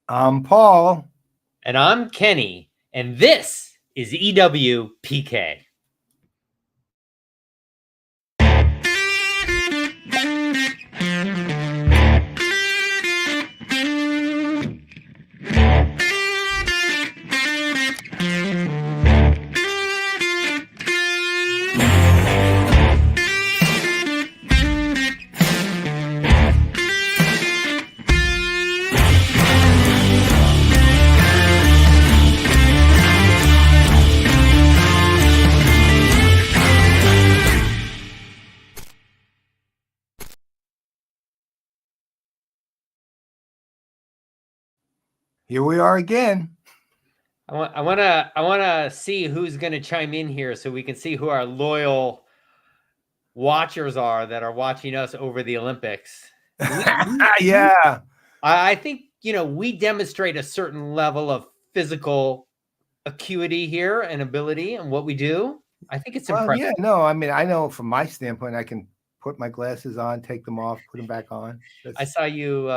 I'm Paul. And I'm Kenny. And this is EWPK. Here we are again. I want to see who's going to chime in here so we can see who our loyal watchers are that are watching us over the Olympics. Yeah. I think, we demonstrate a certain level of physical acuity here and ability and what we do. I think it's impressive. Yeah, no, I mean, I know from my standpoint, I can put my glasses on, take them off, put them back on. I saw you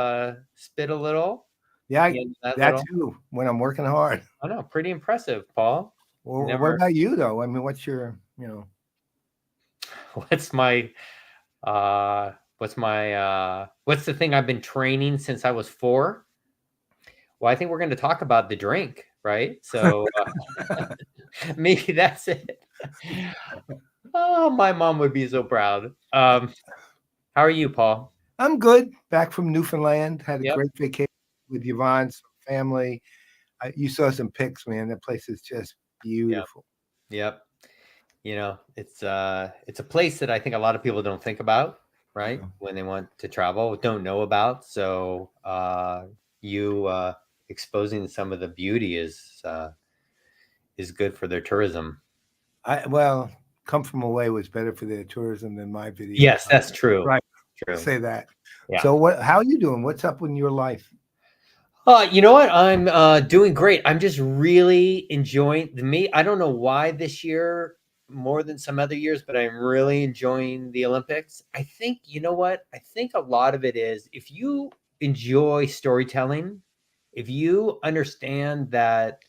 spit a little. Yeah, that too, when I'm working hard. I know, pretty impressive, Paul. Well, what about you, though? I mean, what's the thing I've been training since I was 4? Well, I think we're going to talk about the drink, right? So maybe that's it. Oh, my mom would be so proud. How are you, Paul? I'm good. Back from Newfoundland. Had a great vacation with Yvonne's family. You saw some pics, man. That place is just beautiful. Yep. It's a place that I think a lot of people don't think about, right? When they want to travel, don't know about. So you exposing some of the beauty is good for their tourism. Come from away was better for their tourism than my video. Yes, that's true. Right. True. Say that. Yeah. So how are you doing? What's up in your life? You know what? I'm doing great. I'm just really enjoying I don't know why this year more than some other years, but I'm really enjoying the Olympics. I think, you know what? I think a lot of it is if you enjoy storytelling, if you understand that,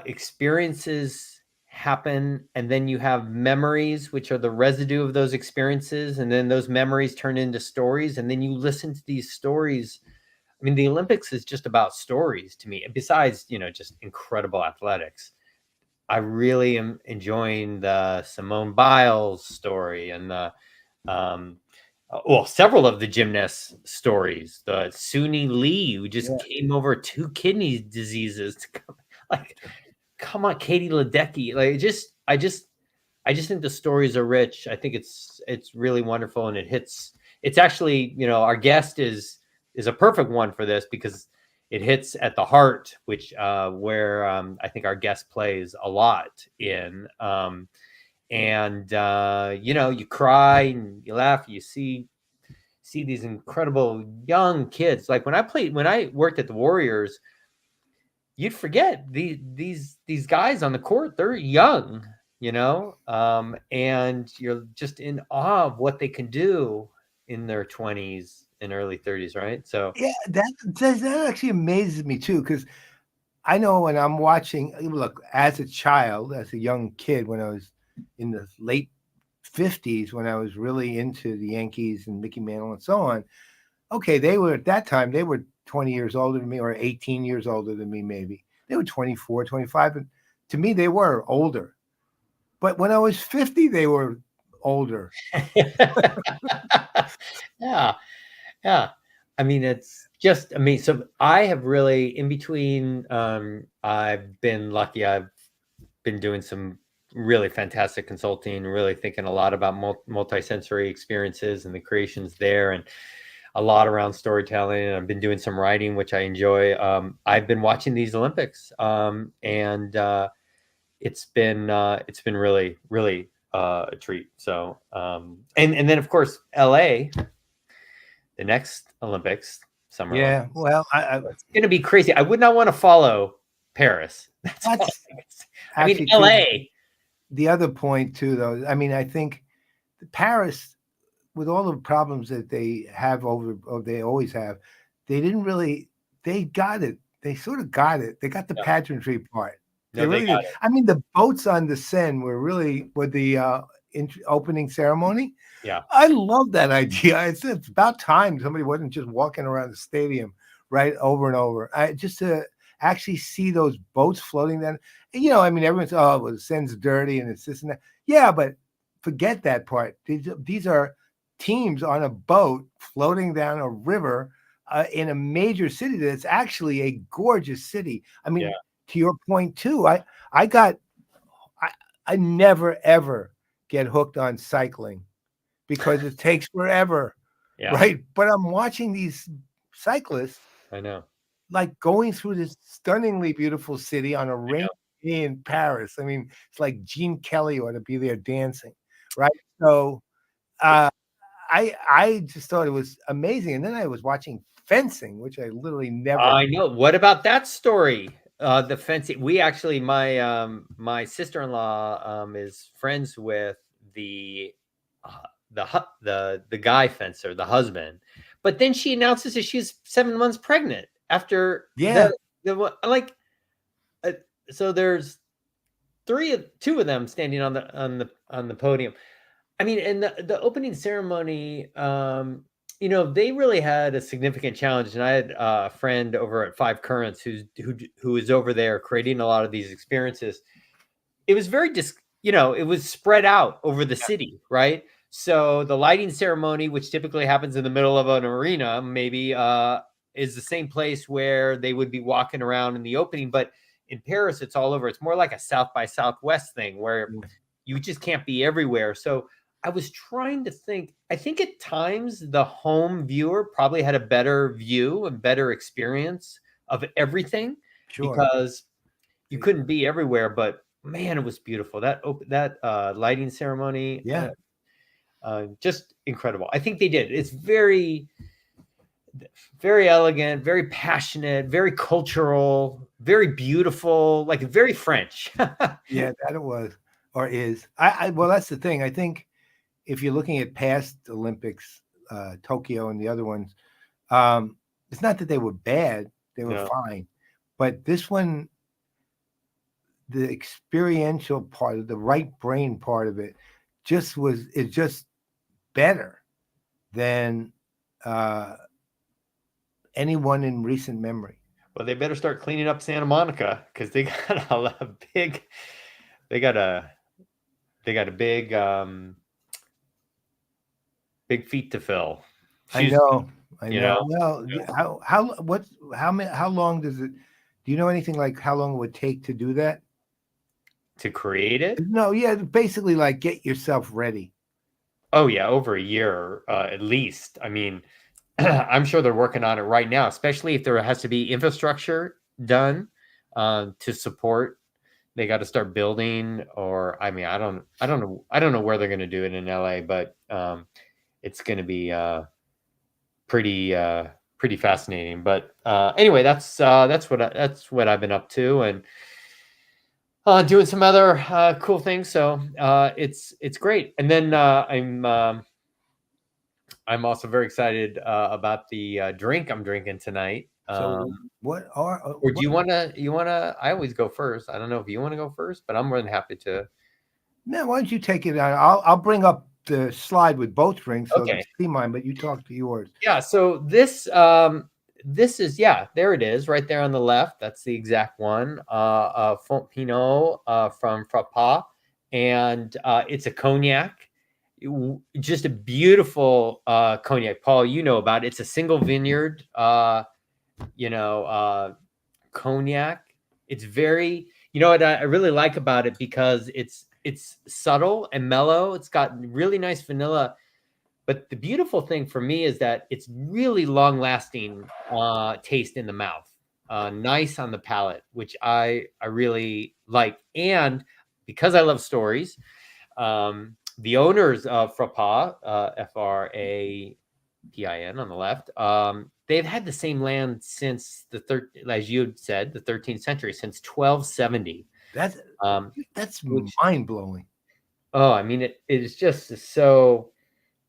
experiences happen and then you have memories, which are the residue of those experiences. And then those memories turn into stories. And then you listen to these stories. I mean, the Olympics is just about stories to me. Besides, just incredible athletics. I really am enjoying the Simone Biles story and the, several of the gymnasts' stories. The Suni Lee, who just came over 2 kidney diseases. Come on, Katie Ledecky. I just think the stories are rich. I think it's really wonderful, and it's actually, our guest is a perfect one for this because it hits at the heart, which where I think our guest plays a lot in. You cry and you laugh. You see these incredible young kids. Like when I worked at the Warriors, you'd forget these guys on the court. They're young, and you're just in awe of what they can do in their 20s and early 30s, right? So yeah, that actually amazes me too, because I know when I'm watching, look, as a child, as a young kid, when I was in the late 50s, when I was really into the Yankees and Mickey Mantle and so on, okay, they were at that time, they were 20 years older than me or 18 years older than me, maybe. They were 24, 25. And to me, they were older. But when I was 50, they were older. Yeah. I mean, it's just, so I have really, in between, I've been lucky. I've been doing some really fantastic consulting, really thinking a lot about multi-sensory experiences and the creations there, and a lot around storytelling. And I've been doing some writing, which I enjoy. I've been watching these Olympics, and it's been really, really a treat. So, and then of course, LA, the next Olympics, summer. Yeah, Olympics. well, it's going to be crazy. I would not want to follow Paris. Actually, LA. The other point too, though, I think Paris, with all the problems that they have or they always have, they didn't really they got it. They sort of got it. They got the Yeah. pageantry part. No, They they really got did. it. I mean, the boats on the Seine were really with the opening ceremony. Yeah. I love that idea. It's about time somebody wasn't just walking around the stadium right over and over. Just to actually see those boats floating down. I mean, everyone's well, the Seine's dirty and it's this and that. Yeah, but forget that part. These are teams on a boat floating down a river in a major city that's actually a gorgeous city. I mean, Yeah. to your point too, I never ever get hooked on cycling because it takes forever, Yeah. right? But I'm watching these cyclists I know. like going through this stunningly beautiful city on a rainy day in Paris. I mean, it's like Gene Kelly ought to be there dancing, right? So I just thought it was amazing. And then I was watching fencing, which I literally never. I know. What about that story? The fencing. We actually, my sister-in-law is friends with the guy fencer, the husband. But then she announces that she's 7 months pregnant after like. So there's two of them standing on the podium. I mean, and the opening ceremony, they really had a significant challenge. And I had a friend over at Five Currents who is over there creating a lot of these experiences. It was very it was spread out over the city, right? So the lighting ceremony, which typically happens in the middle of an arena, maybe is the same place where they would be walking around in the opening. But in Paris, it's all over. It's more like a South by Southwest thing where you just can't be everywhere. So I was trying to think. I think at times the home viewer probably had a better view and better experience of everything because you couldn't be everywhere. But man, it was beautiful. That lighting ceremony, just incredible. I think they did. It's very, very elegant, very passionate, very cultural, very beautiful, like very French. Yeah, that it was or is. Well, that's the thing. I think if you're looking at past Olympics, Tokyo and the other ones, it's not that they were bad; they were fine. But this one, the experiential part of the right brain part of it, is just better than anyone in recent memory. Well, they better start cleaning up Santa Monica because they got a big, they got a big, big feat to fill. I know. Well, how long does it? Do you know anything like how long it would take to do that? To create it? No, yeah, basically like get yourself ready. Oh yeah, over a year at least. I mean, I'm sure they're working on it right now, especially if there has to be infrastructure done to support. They got to start building, or I mean, I don't know where they're going to do it in LA, but it's going to be pretty fascinating. But anyway, that's what I've been up to, and doing some other cool things. So it's great. And then I'm also very excited about the drink I'm drinking tonight. So or do you want to? I always go first. I don't know if you want to go first, but I'm more than happy to. No, why don't you take it? I'll bring up the slide with both drinks so they see mine, but you talk to yours. Yeah. So this is there it is right there on the left. That's the exact one. Fndn from Frappa, and it's a cognac. Just a beautiful cognac. Paul, you know about it. It's a single vineyard. Cognac. It's very, what I really like about it because it's subtle and mellow. It's got really nice vanilla, but the beautiful thing for me is that it's really long lasting taste in the mouth, nice on the palate, which I really like. And because I love stories, the owners of Frappa, Frapin on the left, they've had the same land since as you said, the 13th century, since 1270. That's mind blowing. Oh, I mean, it is just so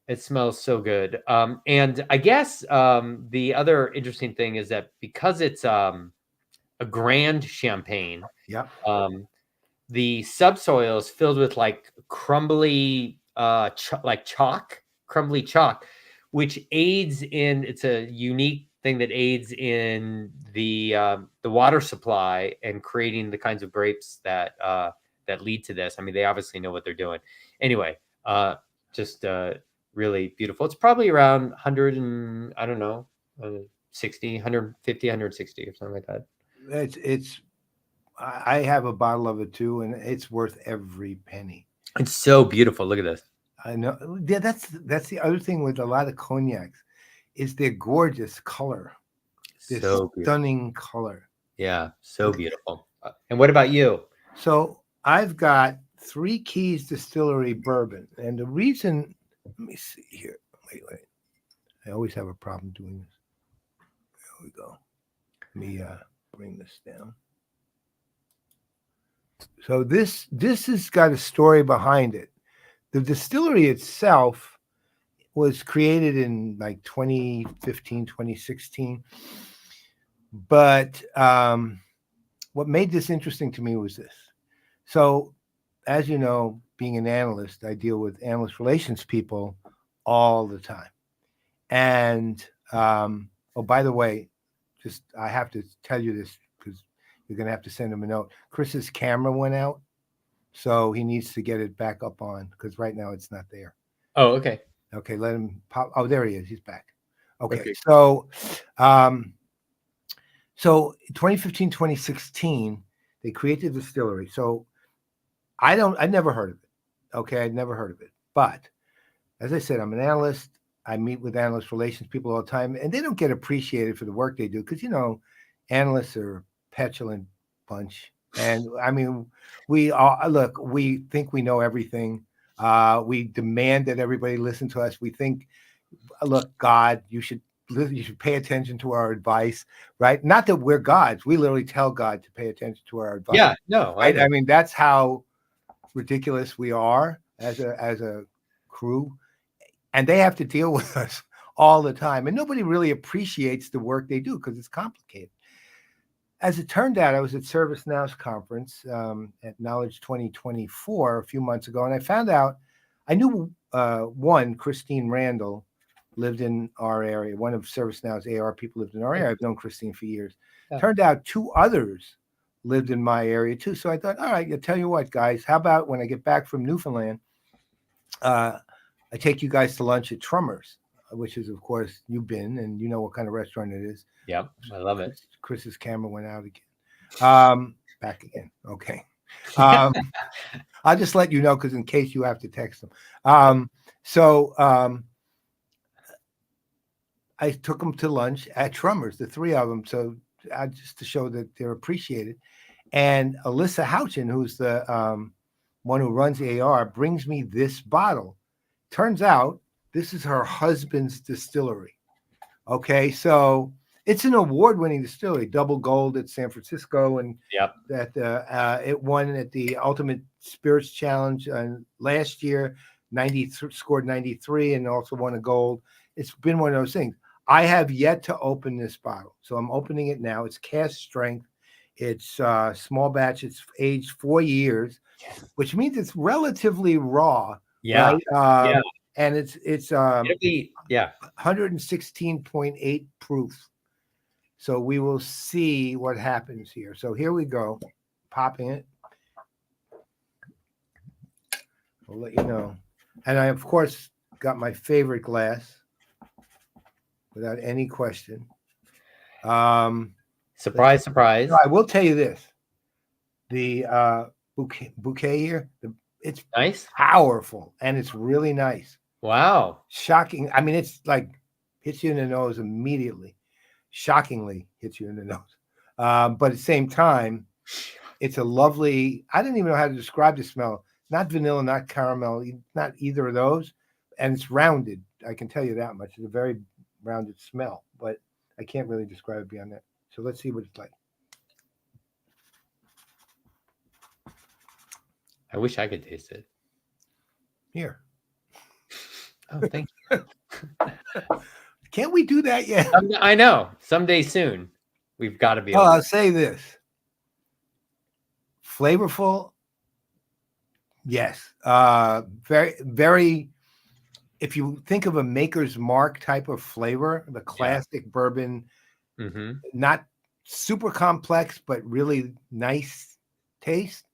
It smells so good. And I guess the other interesting thing is that because it's a grand champagne, Yep. the subsoil is filled with like crumbly, like chalk, crumbly chalk, which aids in. It's a unique thing that aids in the water supply and creating the kinds of grapes that that lead to this. I mean, they obviously know what they're doing. Anyway, just really beautiful. It's probably around 100 and I don't know, 60, 150, 160 or something like that. It's I have a bottle of it too, and it's worth every penny. It's so beautiful. Look at this. I know. Yeah, that's the other thing with a lot of cognacs is their gorgeous color, this So beautiful. stunning color. Yeah, so beautiful. And what about you? So I've got Three Keys Distillery bourbon, and the reason. Let me see here. Wait. I always have a problem doing this. There we go. Let me bring this down. So this has got a story behind it. The distillery itself was created in like 2015, 2016. But what made this interesting to me was this. So, as you know, being an analyst, I deal with analyst relations people all the time. And, oh, by the way, just I have to tell you this because you're going to have to send him a note. Chris's camera went out. So he needs to get it back up on because right now it's not there. Oh, okay. Okay, let him pop. Oh, there he is. He's back. Okay. Okay. So 2015, 2016, they created the distillery. So I never heard of it. Okay, I'd never heard of it. But as I said, I'm an analyst. I meet with analyst relations people all the time, and they don't get appreciated for the work they do because analysts are a petulant bunch. And I mean, we think we know everything. We demand that everybody listen to us. We think, look, God, you should pay attention to our advice, right? Not that we're gods. We literally tell God to pay attention to our advice. Yeah, no, right? I mean, that's how ridiculous we are as a crew. And they have to deal with us all the time. And nobody really appreciates the work they do because it's complicated. As it turned out, I was at ServiceNow's conference at Knowledge 2024 a few months ago, and I found out I knew one, Christine Randall, lived in our area. One of ServiceNow's AR people lived in our area. I've known Christine for years. Yeah. Turned out two others lived in my area too. So I thought, all right, I'll tell you what, guys, how about when I get back from Newfoundland, I take you guys to lunch at Trummer's, which is, of course, you've been, and you know what kind of restaurant it is. Yeah, I love it. Chris's camera went out again. Back again. Okay. I'll just let you know because in case you have to text them. I took them to lunch at Trummer's, the three of them, so just to show that they're appreciated. And Alyssa Houchin, who's the one who runs AR, brings me this bottle. Turns out this is her husband's distillery. Okay, so it's an award-winning distillery, double gold at San Francisco, and that it won at the Ultimate Spirits Challenge last year. Scored 93 and also won a gold. It's been one of those things. I have yet to open this bottle, so I'm opening it now. It's cask strength. It's small batch. It's aged 4 years, which means it's relatively raw. Yeah. Right? And it's 116. 116.8 proof. So we will see what happens here. So here we go. Popping it. I'll let you know. And I, of course, got my favorite glass without any question. Surprise. No, I will tell you this. The bouquet here, it's nice, powerful, and it's really nice. Wow. Shocking. I mean, it's like hits you in the nose immediately. Shockingly hits you in the nose. But at the same time, it's a lovely, I don't even know how to describe the smell. Not vanilla, not caramel, not either of those. And it's rounded. I can tell you that much. It's a very rounded smell, but I can't really describe it beyond that. So let's see what it's like. I wish I could taste it. Here. Oh, thank you. Can't we do that yet? I know. Someday soon, we've got to be Oh, able. I'll say this. Flavorful. Yes. Very, very. If you think of a Maker's Mark type of flavor, the classic bourbon, not super complex, but really nice taste,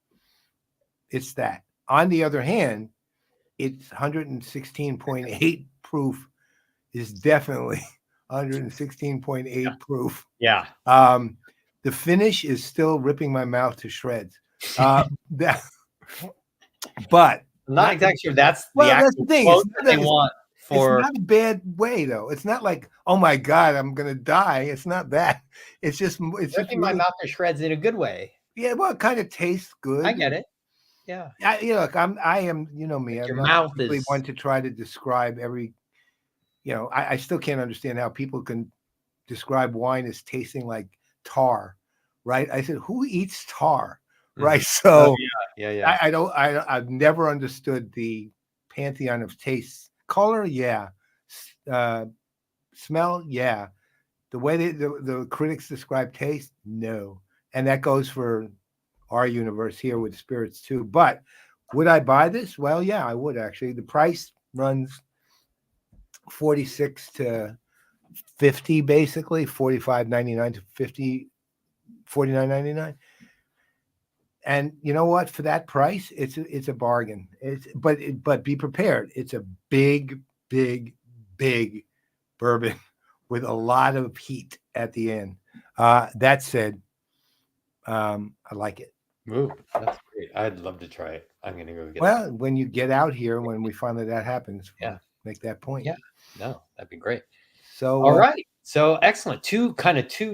it's that. On the other hand, it's 116.8 proof is definitely 116.8 proof. Yeah. The finish is still ripping my mouth to shreds. But I'm not exactly sure that's the well, that's actual the thing. quote that they want for. It's not a bad way, though. It's not like, oh my God, I'm gonna die. It's not that. It's just Ripping my mouth to shreds in a good way. Yeah, well, it kind of tastes good. I get it. Yeah. Look, I am, you know me. I'm Your not mouth really is one to try to describe every. I still can't understand how people can describe wine as tasting like tar, right? I said, who eats tar, right? So yeah. I've never understood the pantheon of tastes. Color, yeah. Smell, yeah. The way the critics describe taste, no. And that goes for our universe here with spirits too. But would I buy this? Well, yeah, I would actually. The price runs 46 to 50, basically, 45.99 to 50, 49.99. And you know what? For that price, it's a bargain. But be prepared. It's a big, big, big bourbon with a lot of heat at the end. That said, I like it. Ooh, that's great. I'd love to try it. I'm gonna go get. Well, when you get out here, when we finally that happens, Yeah, we'll make that point. Yeah, no, that'd be great. So, all right, so excellent. Two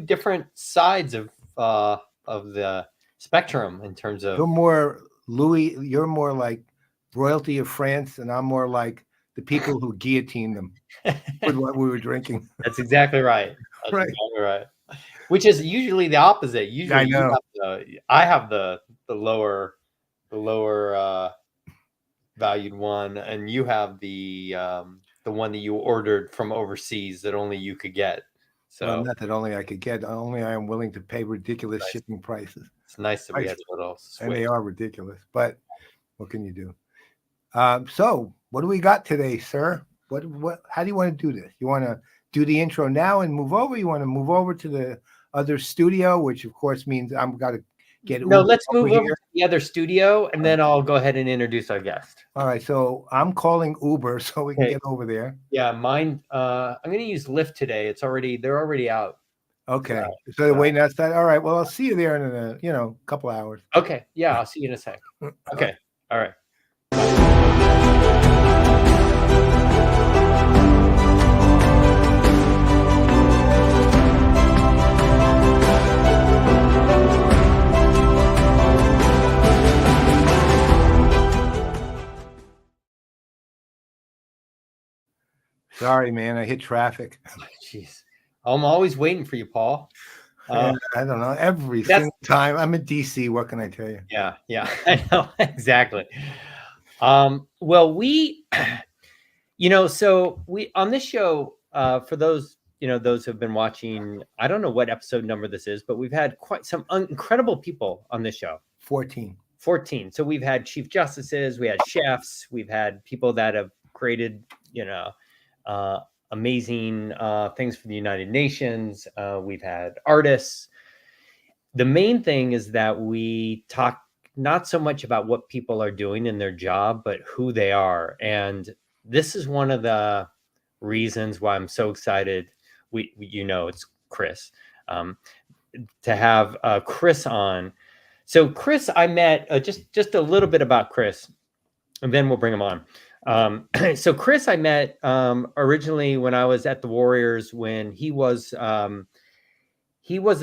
different sides of the spectrum in terms of. You're more Louis. You're more like royalty of France, and I'm more like the people who guillotined them with what we were drinking. That's exactly right. That's Right. exactly right. Which is usually the opposite. Usually, I know. I have the lower valued one, and you have the one that you ordered from overseas that only you could get. So well, not that only I could get, only I am willing to pay ridiculous shipping prices. It's nice that we had a little switch. And they are ridiculous, but what can you do? So what do we got today, sir? What? How do you want to do this? You want to do the intro now and move over? You want to move over to the other studio, which of course means I'm got to get. No, let's move over to the other studio, and then I'll go ahead and introduce our guest. All right, so I'm calling Uber so we can get over there. Yeah, mine. I'm going to use Lyft today. They're already out. Okay, so they're waiting outside. All right, well I'll see you there in a couple hours. Okay, yeah, I'll see you in a sec. Okay, all right. Sorry, man, I hit traffic. Jeez, I'm always waiting for you, Paul. I don't know. Every single time I'm in DC, what can I tell you? Yeah, I know exactly. Well, we, so we on this show, for those those who've been watching, I don't know what episode number this is, but we've had quite some incredible people on this show. 14. So we've had chief justices, we had chefs, we've had people that have created, amazing things for the United Nations. We've had artists. The main thing is that we talk not so much about what people are doing in their job, but who they are. And this is one of the reasons why I'm so excited. It's Chris, to have Chris on. So Chris, I met just a little bit about Chris, and then we'll bring him on. So Chris, I met originally when I was at the Warriors, when he was the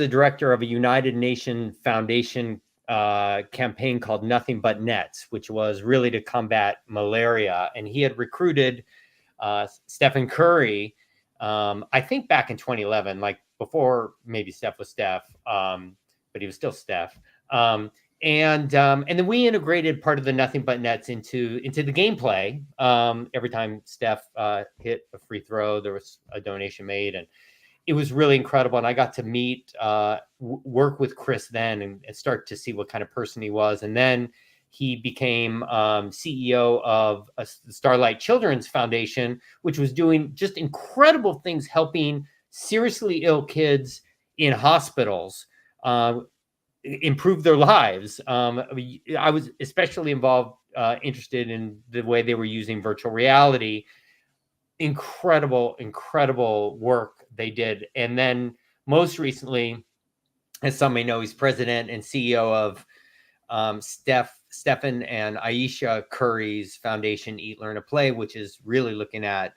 director of a United Nations Foundation campaign called Nothing But Nets, which was really to combat malaria. And he had recruited Steph and Curry, I think back in 2011, like before maybe Steph was Steph, but he was still Steph. And then we integrated part of the Nothing But Nets into the gameplay. Every time Steph hit a free throw, there was a donation made, and it was really incredible. And I got to meet, work with Chris then, and start to see what kind of person he was. And then he became CEO of the Starlight Children's Foundation, which was doing just incredible things, helping seriously ill kids in hospitals improve their lives. I was especially interested in the way they were using virtual reality. Incredible work they did. And then most recently, as some may know, he's president and CEO of Stephen and Ayesha Curry's foundation, Eat, Learn, and Play, which is really looking at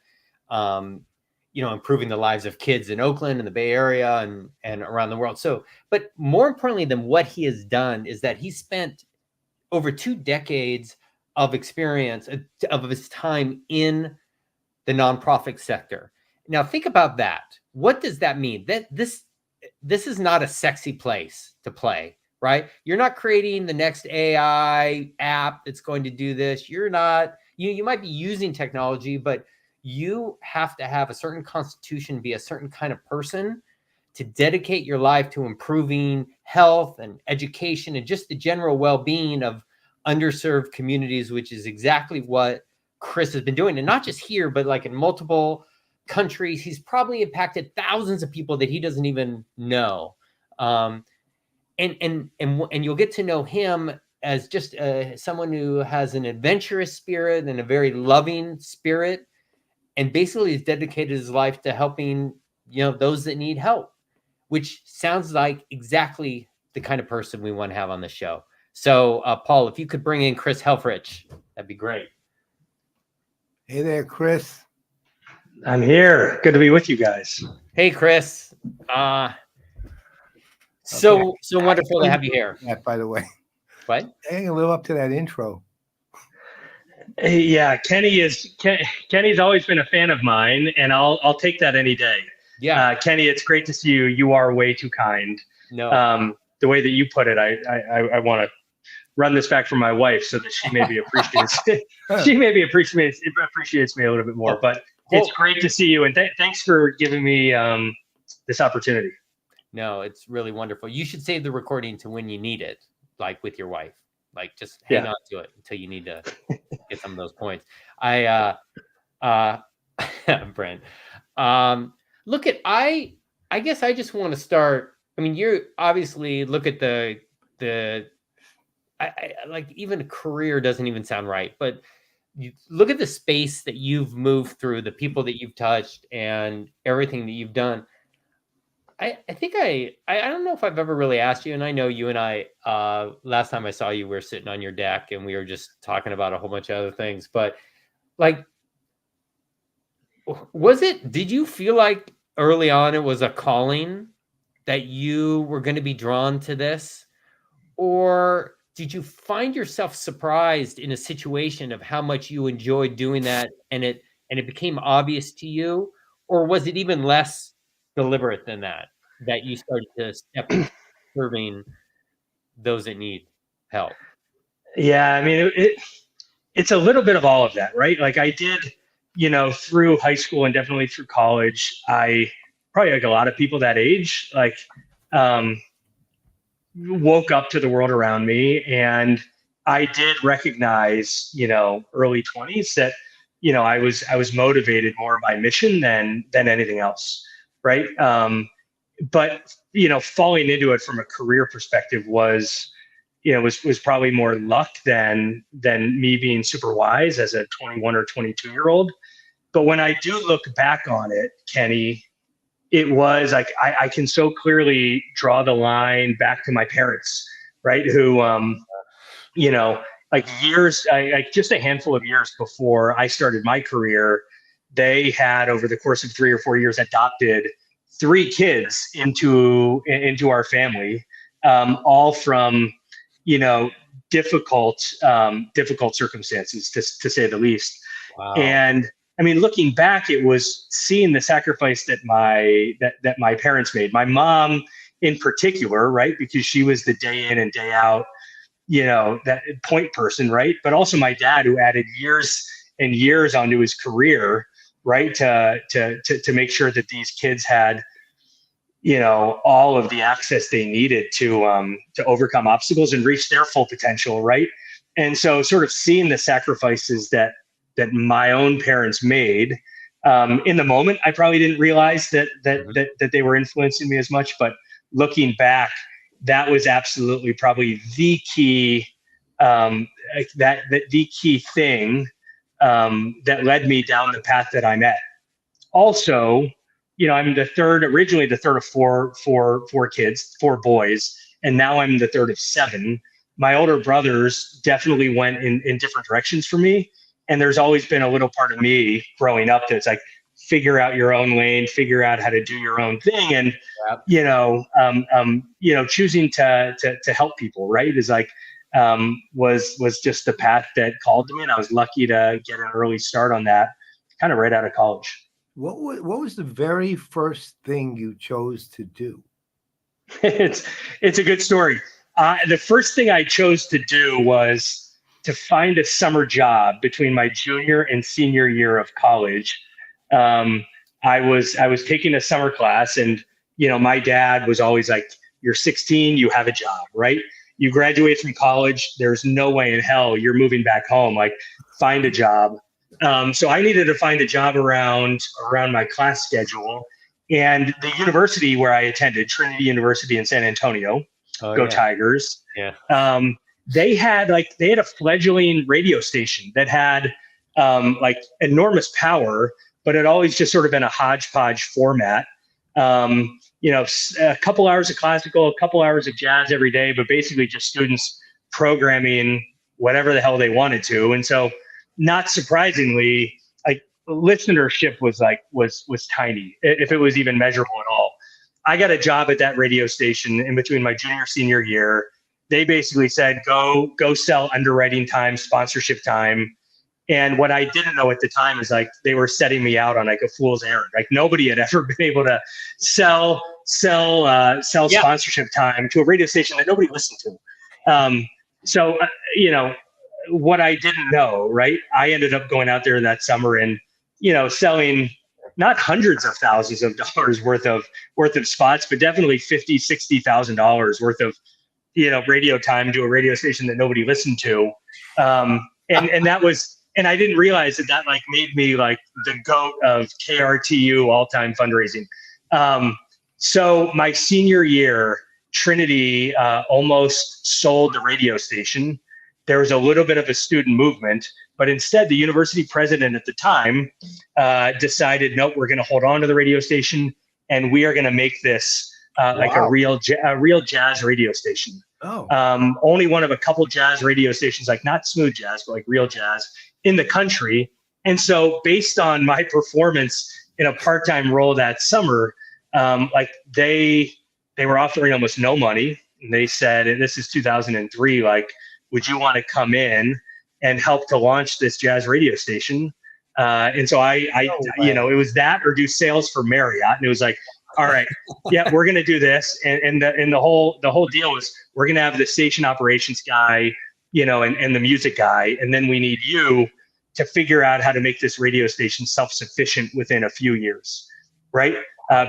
improving the lives of kids in Oakland and the Bay Area and around the world. So, but more importantly than what he has done is that he spent over 2 decades of experience of his time in the nonprofit sector. Now, think about that. What does that mean? That this is not a sexy place to play, right? You're not creating the next AI app that's going to do this. You're not, you might be using technology, but you have to have a certain constitution, be a certain kind of person to dedicate your life to improving health and education and just the general well-being of underserved communities, which is exactly what Chris has been doing. And not just here, but like in multiple countries. He's probably impacted thousands of people that he doesn't even know. And you'll get to know him as just someone who has an adventurous spirit and a very loving spirit, and basically has dedicated his life to helping, those that need help, which sounds like exactly the kind of person we want to have on the show. So, Paul, if you could bring in Chris Helfrich, that'd be great. Hey there, Chris. I'm here. Good to be with you guys. Hey, Chris. So wonderful to have you here. That, by the way. What? I can live up to that intro. Yeah, Kenny's always been a fan of mine, and I'll take that any day. Yeah, Kenny, it's great to see you. You are way too kind. No, the way that you put it, I want to run this back from my wife so that she maybe appreciates appreciates me a little bit more. But it's great to see you, and thanks for giving me this opportunity. No, it's really wonderful. You should save the recording to when you need it, like with your wife. Like, just hang on to it until you need to get some of those points. Brent. I guess I just want to start. I mean, you obviously look at like, even a career doesn't even sound right, but you look at the space that you've moved through, the people that you've touched, and everything that you've done. I think I don't know if I've ever really asked you, and I know you and I, last time I saw you, we were sitting on your deck and we were just talking about a whole bunch of other things, but like, did you feel like early on it was a calling that you were going to be drawn to this? Or did you find yourself surprised in a situation of how much you enjoyed doing that and it became obvious to you? Or was it even less deliberate than that you started to step into serving those that need help? Yeah, I mean, it's a little bit of all of that, right? Like I did, through high school and definitely through college, I probably, like a lot of people that age, like woke up to the world around me, and I did recognize, early 20s that, I was motivated more by mission than anything else, right? But falling into it from a career perspective was probably more luck than me being super wise as a 21 or 22-year-old. But when I do look back on it, Kenny, it was like I can so clearly draw the line back to my parents, right? Who, like just a handful of years before I started my career, they had, over the course of 3 or 4 years, adopted 3 kids into our family, all from difficult circumstances, to say the least. Wow. And I mean, looking back, it was seeing the sacrifice that my parents made. My mom, in particular, right, because she was the day in and day out, that point person, right? But also my dad, who added years and years onto his career, right, to make sure that these kids had, all of the access they needed to overcome obstacles and reach their full potential, right? And so, sort of seeing the sacrifices that my own parents made. In the moment, I probably didn't realize that they were influencing me as much, but looking back, that was absolutely probably the key, the key thing that led me down the path that I'm at. Also, I'm originally the third of four kids, four boys, and now I'm the third of seven. My older brothers definitely went in different directions for me. And there's always been a little part of me growing up that's like, figure out your own lane, figure out how to do your own thing. And, choosing to help people, right, is like, was just the path that called to me. And I was lucky to get an early start on that kind of right out of college. What was the very first thing you chose to do? It's a good story. The first thing I chose to do was to find a summer job between my junior and senior year of college. I was taking a summer class, and my dad was always like, "You're 16, you have a job, right? You graduate from college, there's no way in hell you're moving back home. Like, find a job." So I needed to find a job around my class schedule, and the university where I attended, Trinity University in San Antonio, go Tigers. Yeah. They had a fledgling radio station that had enormous power, but it always just sort of been a hodgepodge format. A couple hours of classical, a couple hours of jazz every day, but basically just students programming whatever the hell they wanted to. And so, not surprisingly, listenership was tiny, if it was even measurable at all. I got a job at that radio station in between my junior senior year. They basically said, go sell underwriting time, sponsorship time. And what I didn't know at the time is they were setting me out on a fool's errand. Nobody had ever been able to sell sponsorship time to a radio station that nobody listened to. So what I didn't know, right? I ended up going out there that summer and, selling not hundreds of thousands of dollars worth of spots, but definitely $50,000-$60,000 worth of, radio time to a radio station that nobody listened to. And that was, and I didn't realize that made me the GOAT of KRTU all-time fundraising. So my senior year, Trinity almost sold the radio station. There was a little bit of a student movement, but instead the university president at the time decided, nope, we're going to hold on to the radio station, and we are going to make this a real jazz radio station. Oh. Only one of a couple jazz radio stations, not smooth jazz, but real jazz in the country. And so, based on my performance in a part-time role that summer, they were offering almost no money. And they said, and this is 2003, would you want to come in and help to launch this jazz radio station? And so it was that or do sales for Marriott. And it was all right, yeah, we're going to do this. And the whole deal was, we're going to have the station operations guy, and the music guy. And then we need you to figure out how to make this radio station self-sufficient within a few years. Right.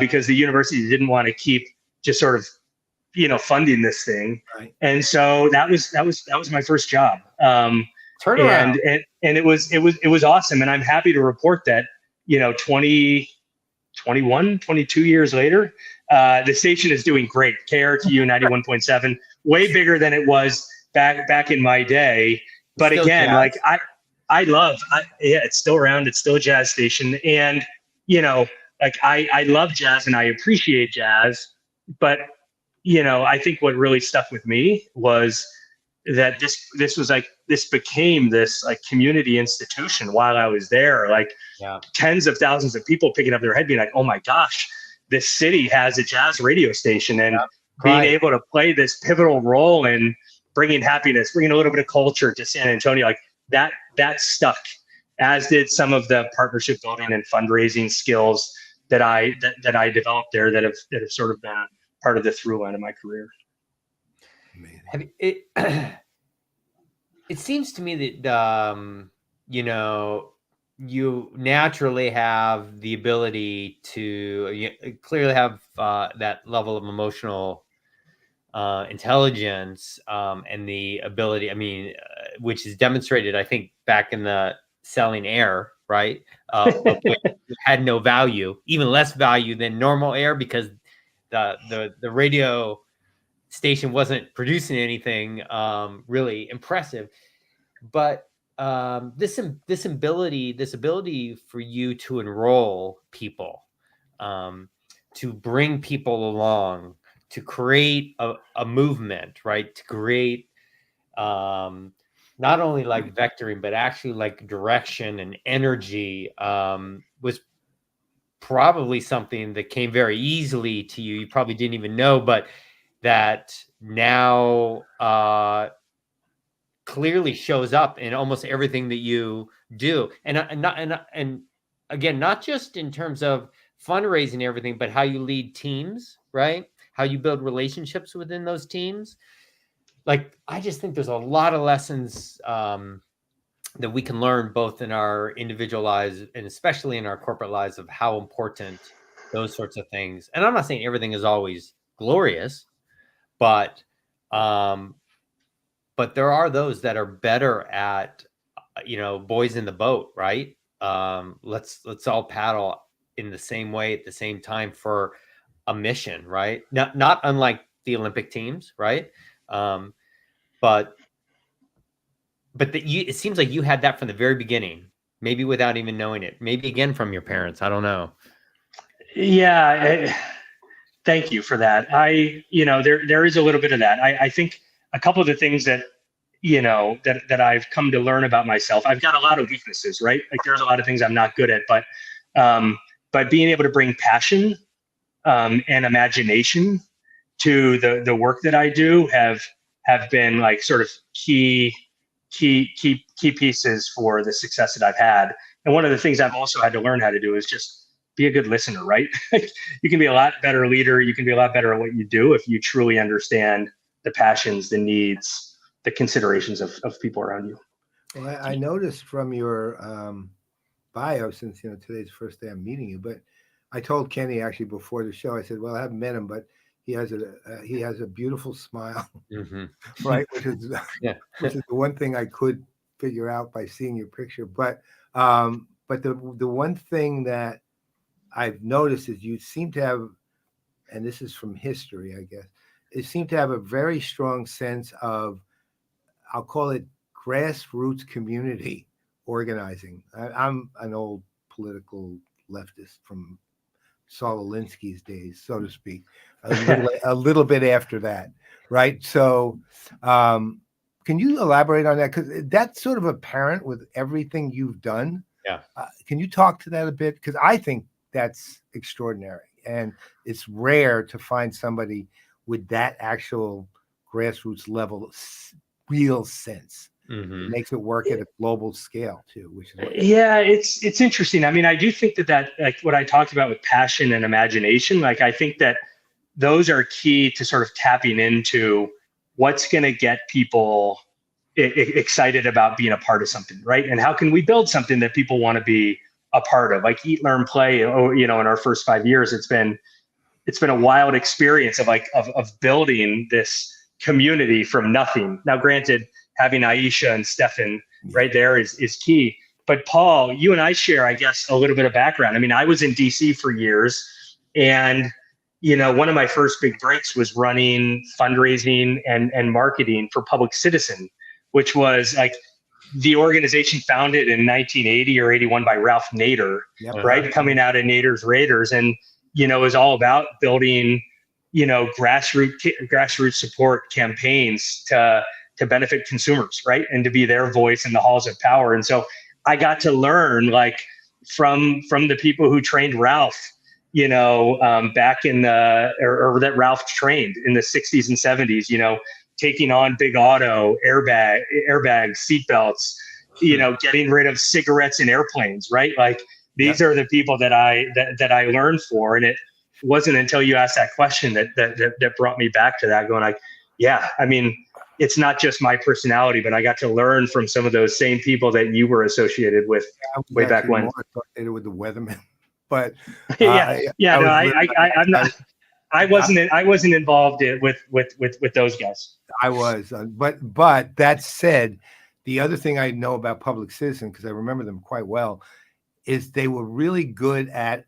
Because the university didn't want to keep just sort of, funding this thing. Right. And so that was my first job. Turnaround. And it was awesome. And I'm happy to report that, 22 years later, the station is doing great. KRTU 91.7, way bigger than it was back in my day. But still again, jazz. It's still around. It's still a jazz station. And, I love jazz and I appreciate jazz. But, I think what really stuck with me was that this became this community institution while I was there. Tens of thousands of people picking up their head, being like, "Oh my gosh, this city has a jazz radio station," and being able to play this pivotal role in bringing happiness, bringing a little bit of culture to San Antonio, that stuck. As did some of the partnership building and fundraising skills that I developed there that have sort of been part of the through line of my career. it seems to me that you naturally have the ability to clearly have that level of emotional intelligence, and the ability, I mean, which is demonstrated, I think, back in the selling air, right? Of which had no value, even less value than normal air, because the radio station wasn't producing anything really impressive. But this ability for you to enroll people, to bring people along, to create a movement, right? To create not only like vectoring, but actually like direction and energy, was probably something that came very easily to you. You probably didn't even know, but that now clearly shows up in almost everything that you do. And again, not just in terms of fundraising and everything, but how you lead teams, right? How you build relationships within those teams. Like, I just think there's a lot of lessons that we can learn both in our individual lives and especially in our corporate lives, of how important those sorts of things. And I'm not saying everything is always glorious, but there are those that are better at, boys in the boat, right? Let's all paddle in the same way at the same time for a mission, right? Not unlike the Olympic teams, right? But it seems like you had that from the very beginning, maybe without even knowing it. Maybe again from your parents. I don't know. Yeah. Thank you for that. There is a little bit of that. I think a couple of the things that, that I've come to learn about myself, I've got a lot of weaknesses, right? Like, there's a lot of things I'm not good at, but being able to bring passion and imagination to the work that I do have been like sort of key pieces for the success that I've had. And one of the things I've also had to learn how to do is just be a good listener, right? You can be a lot better leader. You can be a lot better at what you do if you truly understand the passions, the needs, the considerations of people around you. Well, I noticed from your bio, since today's the first day I'm meeting you, but I told Kenny actually before the show, I said, well, I haven't met him, but he has a beautiful smile, right? Which is which is the one thing I could figure out by seeing your picture. But the one thing that I've noticed is you seem to have, and this is from history, I guess, it seemed to have a very strong sense of, I'll call it grassroots community organizing. I'm an old political leftist from Saul Alinsky's days, so to speak, a little bit after that, right? So can you elaborate on that? Because that's sort of apparent with everything you've done. Yeah. Can you talk to that a bit? Because I think that's extraordinary, and it's rare to find somebody with that actual grassroots level real sense. It makes it work at a global scale too, which is it's interesting. I mean, I do think that like what I talked about with passion and imagination, like I think that those are key to sort of tapping into what's going to get people excited about being a part of something, right? And how can we build something that people want to be a part of? Like Eat, Learn, Play. In our first 5 years, it's been a wild experience of building this community from nothing. Now, granted, having Ayesha and Stephan right there is key. But Paul, you and I share, I guess, a little bit of background. I mean, I was in DC for years, and one of my first big breaks was running fundraising and marketing for Public Citizen, which was like the organization founded in 1980 or 81 by Ralph Nader, right? Coming out of Nader's Raiders, and it was all about building, grassroots support campaigns to benefit consumers, right? And to be their voice in the halls of power. And so I got to learn like from the people who trained Ralph, back in or that Ralph trained in the 60s and 70s, taking on big auto, airbags, seatbelts, getting rid of cigarettes in airplanes, right? Like these are the people that I learned for. And it wasn't until you asked that question that brought me back to that, going like, yeah, I mean, it's not just my personality, but I got to learn from some of those same people that you were associated with I was way back actually when. more associated with the weatherman, but Yeah, I no, was I'm not. I wasn't involved with those guys. I was, but that said, the other thing I know about Public Citizen, because I remember them quite well, is they were really good at.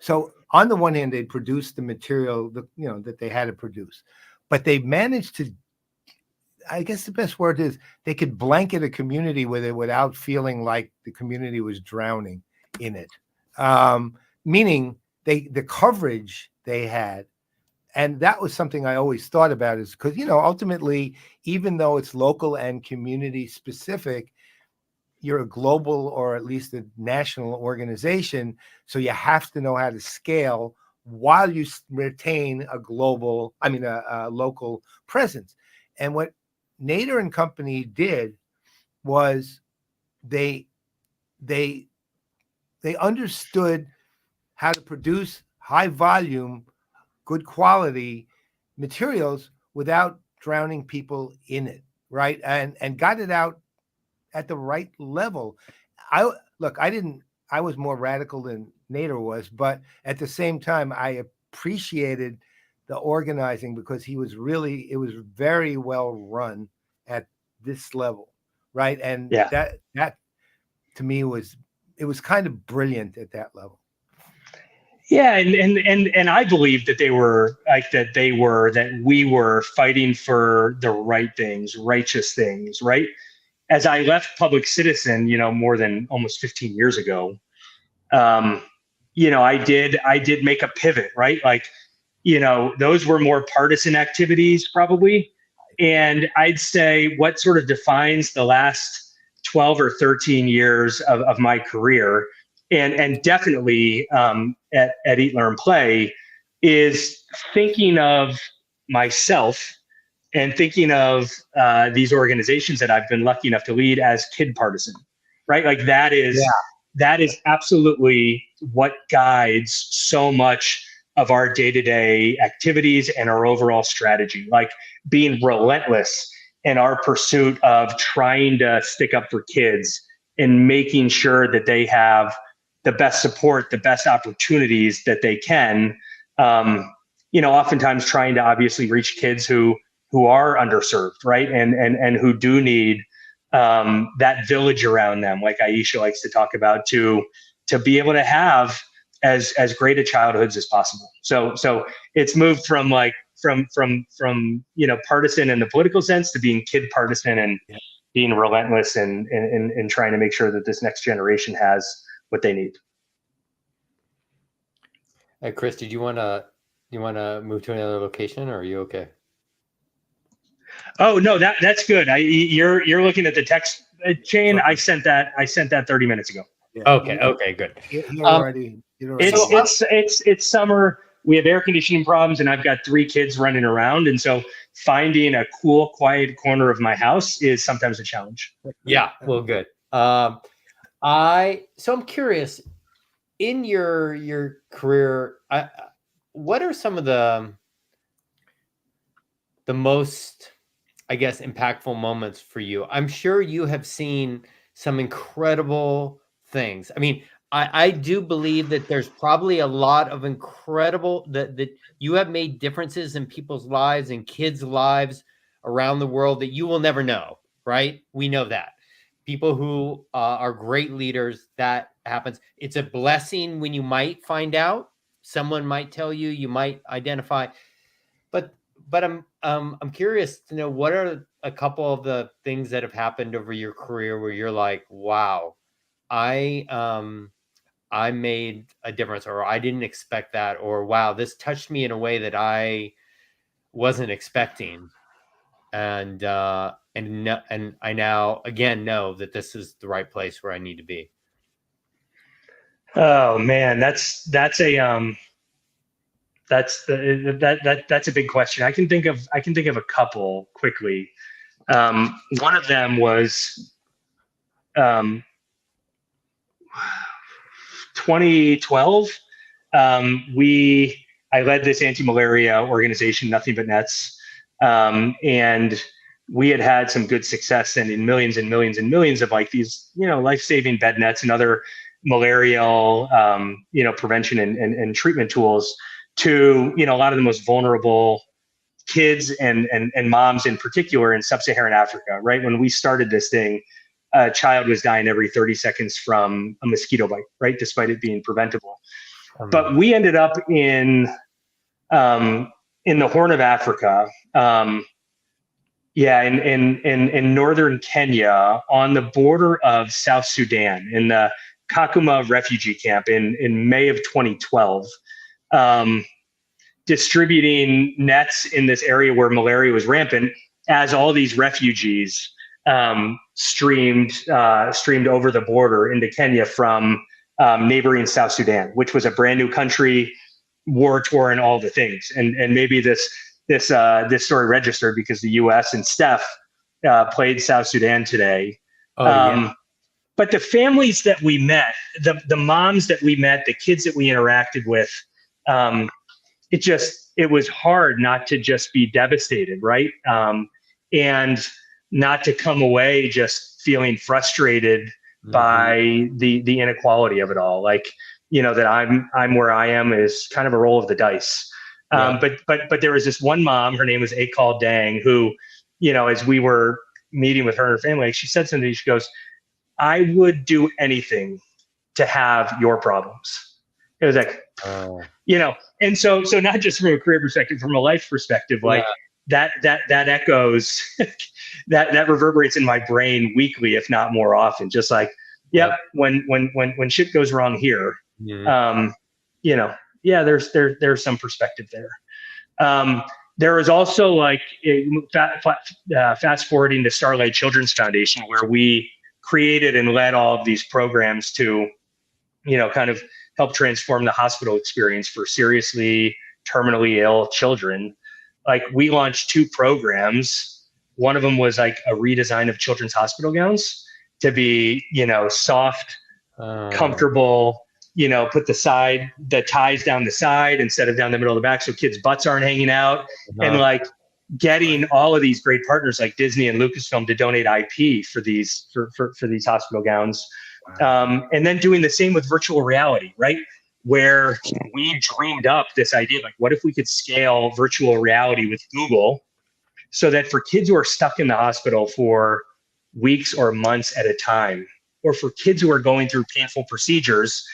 So on the one hand, they produced the material that they had to produce, but they managed to. I guess the best word is they could blanket a community with it without feeling like the community was drowning in it. Meaning the coverage they had. And that was something I always thought about, is because, ultimately, even though it's local and community specific, you're a global or at least a national organization. So you have to know how to scale while you retain a local presence. And what Nader and company did was they understood how to produce high volume, good quality materials without drowning people in it, right? And got it out at the right level. I was more radical than Nader was, but at the same time, I appreciated the organizing because it was very well run at this level, right? And Yeah. that to me was kind of brilliant at that level. Yeah, and I believe that we were fighting for the right things, righteous things, right? As I left Public Citizen, more than almost 15 years ago, I did make a pivot, right? Like, those were more partisan activities probably. And I'd say what sort of defines the last 12 or 13 years of my career, and definitely at Eat, Learn, Play, is thinking of myself and thinking of these organizations that I've been lucky enough to lead as kid partisan, right? Like that is absolutely what guides so much of our day-to-day activities and our overall strategy, like being relentless in our pursuit of trying to stick up for kids and making sure that they have the best support, the best opportunities that they can. Oftentimes trying to obviously reach kids who are underserved, right? And who do need that village around them, like Ayesha likes to talk about, to be able to have as great a childhoods as possible. So it's moved from partisan in the political sense to being kid partisan and being relentless in trying to make sure that this next generation has what they need. Hey, Chris, did you want to move to another location, or are you okay? Oh no, that's good. You're looking at the text chain. I sent that 30 minutes ago. Yeah. Okay, good. It's summer. We have air conditioning problems, and I've got 3 kids running around, and so finding a cool, quiet corner of my house is sometimes a challenge. Yeah, well, good. So I'm curious, in your career, what are some of the most, I guess, impactful moments for you? I'm sure you have seen some incredible things. I mean, I do believe that there's probably a lot of incredible that you have made differences in people's lives and kids' lives around the world that you will never know, right? We know that. People who are great leaders, that happens. It's a blessing when you might find out. Someone might tell you, you might identify. But I'm curious to know, what are a couple of the things that have happened over your career where you're like, wow, I made a difference, or I didn't expect that, or wow, this touched me in a way that I wasn't expecting. And I now again know that this is the right place where I need to be. Oh man, that's a big question. I can think of a couple quickly. One of them was 2012. I led this anti-malaria organization, Nothing But Nets, and we had some good success sending millions and millions and millions of like these, life-saving bed nets and other malarial, prevention and treatment tools to, a lot of the most vulnerable kids and moms in particular in sub-Saharan Africa, right? When we started this thing, a child was dying every 30 seconds from a mosquito bite, right? Despite it being preventable. But we ended up in the Horn of Africa, in northern Kenya, on the border of South Sudan, in the Kakuma refugee camp in May of 2012, distributing nets in this area where malaria was rampant as all these refugees streamed over the border into Kenya from neighboring South Sudan, which was a brand new country, war-torn, all the things. And maybe this story registered because the U.S. and Steph played South Sudan today. But the families that we met, the moms that we met, the kids that we interacted with, it was hard not to just be devastated, right? And not to come away just feeling frustrated by the inequality of it all. Like, that I'm where I am is kind of a roll of the dice. But there was this one mom, her name was Akal Dang, who, as we were meeting with her and her family, she said something, she goes, I would do anything to have your problems. It was like, and so not just from a career perspective, from a life perspective, like that echoes, that reverberates in my brain weekly, if not more often. Just like, when shit goes wrong here, there's some perspective there. There is also like fast forwarding to Starlight Children's Foundation, where we created and led all of these programs to, kind of help transform the hospital experience for seriously terminally ill children. Like, we launched 2 programs. One of them was like a redesign of children's hospital gowns to be, soft, comfortable, put the ties down the side instead of down the middle of the back, so kids' butts aren't hanging out. And like getting all of these great partners like Disney and Lucasfilm to donate IP for these hospital gowns. And then doing the same with virtual reality, right? Where we dreamed up this idea, like, what if we could scale virtual reality with Google so that for kids who are stuck in the hospital for weeks or months at a time, or for kids who are going through painful procedures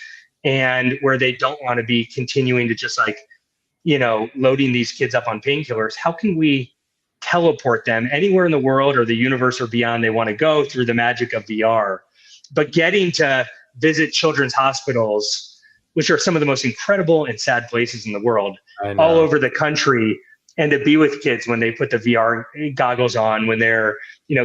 and where they don't want to be continuing to just like, loading these kids up on painkillers, how can we teleport them anywhere in the world or the universe or beyond they want to go through the magic of VR? But getting to visit children's hospitals, which are some of the most incredible and sad places in the world, all over the country, and to be with kids when they put the VR goggles on, when they're,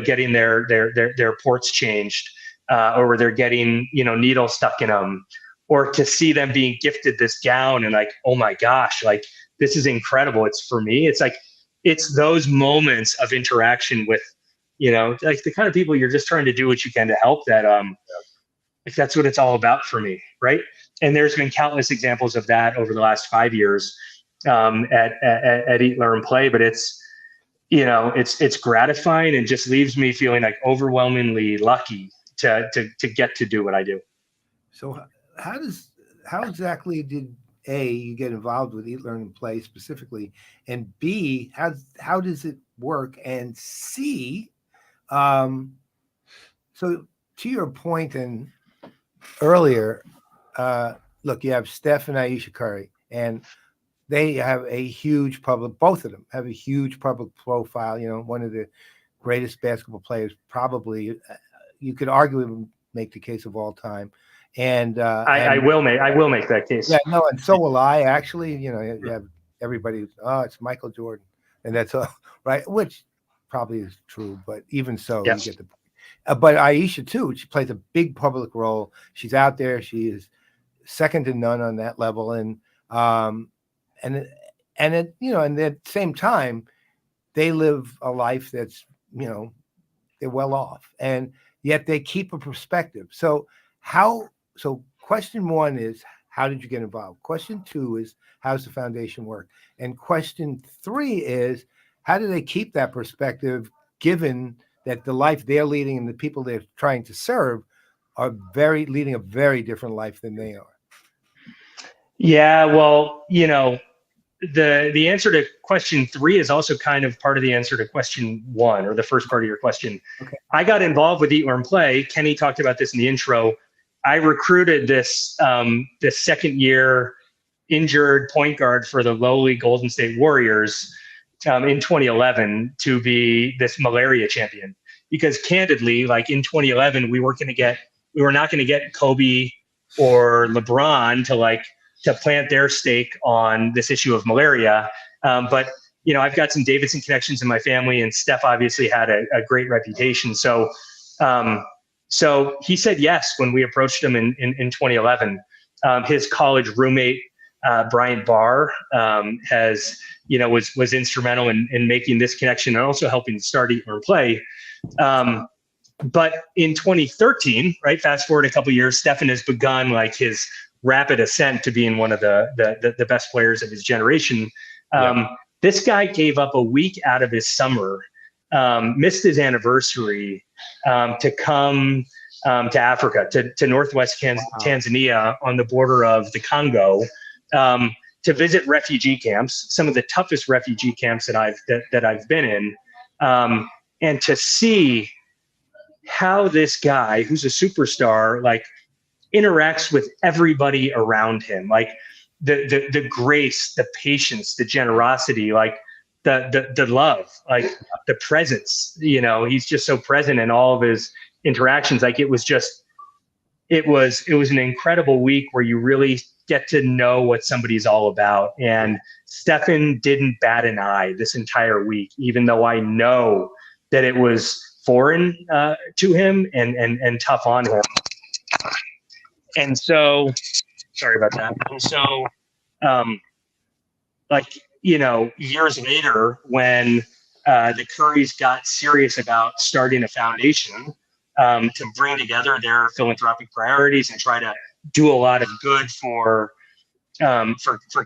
getting their ports changed, or where they're getting, needles stuck in them, or to see them being gifted this gown and like, oh my gosh, like, this is incredible. It's for me. It's like, it's those moments of interaction with, like the kind of people you're just trying to do what you can to help, that, if that's what it's all about for me. Right. And there's been countless examples of that over the last 5 years, at Eat, Learn, Play, but it's gratifying and just leaves me feeling like overwhelmingly lucky to get to do what I do. So how exactly did A, you get involved with Eat, Learn, and Play specifically, and B, how does it work, and C, so to your point and earlier, look, you have Steph and Ayesha Curry, and they have a huge both of them have a huge public profile, one of the greatest basketball players, probably, you could arguably make the case of all time. And I will make that case. Yeah, no, and so will I. Actually, you have everybody. Oh, it's Michael Jordan, and that's all right, which probably is true. But even so, yes. You get the point. But Ayesha too. She plays a big public role. She's out there. She is second to none on that level, and at the same time, they live a life that's they're well off, and yet they keep a perspective. So question 1 is, how did you get involved? Question 2 is, how does the foundation work? And question 3 is, how do they keep that perspective given that the life they're leading and the people they're trying to serve are leading a very different life than they are. Yeah, well, the answer to question 3 is also kind of part of the answer to question 1, or the first part of your question. Okay. I got involved with Eat, Learn, Play. Kenny talked about this in the intro. I recruited this second year injured point guard for the lowly Golden State Warriors in 2011 to be this malaria champion. Because candidly, like in 2011, we were not going to get Kobe or LeBron to plant their stake on this issue of malaria. But I've got some Davidson connections in my family, and Steph obviously had a great reputation. So he said yes when we approached him in 2011. His college roommate, Bryant Barr, was instrumental in making this connection and also helping start Eat, Learn, Play. But in 2013, right, fast forward a couple of years, Stephen has begun like his rapid ascent to being one of the best players of his generation. This guy gave up a week out of his summer, missed his anniversary, to come to Africa, to northwest Tanzania on the border of the Congo, to visit refugee camps, some of the toughest refugee camps that I've been in, and to see how this guy, who's a superstar, like interacts with everybody around him, like the grace, the patience, the generosity, like the love, like the presence. He's just so present in all of his interactions. Like it was an incredible week where you really get to know what somebody's all about. And Stephen didn't bat an eye this entire week, even though I know that it was foreign to him and tough on him. And so, sorry about that. And so, years later, when the Currys got serious about starting a foundation to bring together their philanthropic priorities and try to do a lot of good for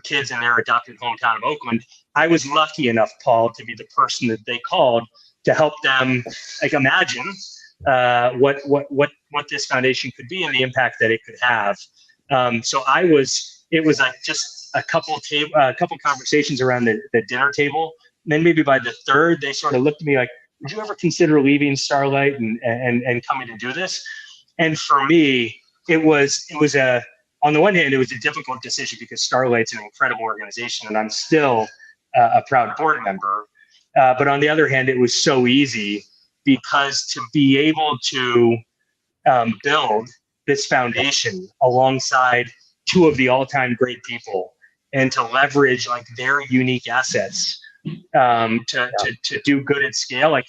kids in their adopted hometown of Oakland, I was lucky enough, Paul, to be the person that they called to help them imagine what this foundation could be and the impact that it could have. So it was like just a couple conversations around the dinner table. And then maybe by the third, they sort of looked at me like, would you ever consider leaving Starlight and coming to do this? And for me, it was on the one hand, it was a difficult decision because Starlight's an incredible organization and I'm still a proud board member. But on the other hand, it was so easy because to be able to build this foundation alongside two of the all-time great people and to leverage like their unique assets to do good at scale, like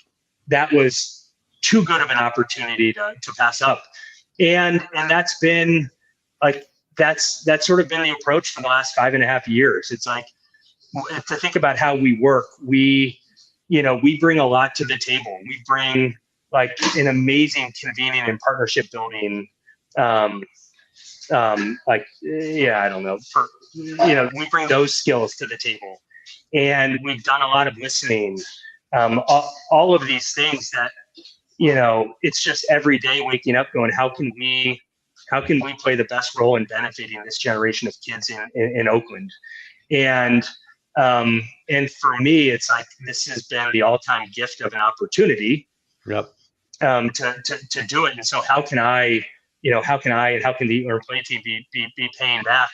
that was too good of an opportunity to pass up. And that's been like, that's sort of been the approach for the last 5.5 years. It's like, to think about how we work, we bring a lot to the table. We bring like an amazing convening and partnership building, I don't know, we bring those skills to the table, and we've done a lot of listening, all of these things that, it's just every day waking up going, how can we play the best role in benefiting this generation of kids in Oakland? And for me, it's like, this has been the all-time gift of an opportunity. Yep. To do it. And so how can I and how can the Eat, Learn, Play team be paying back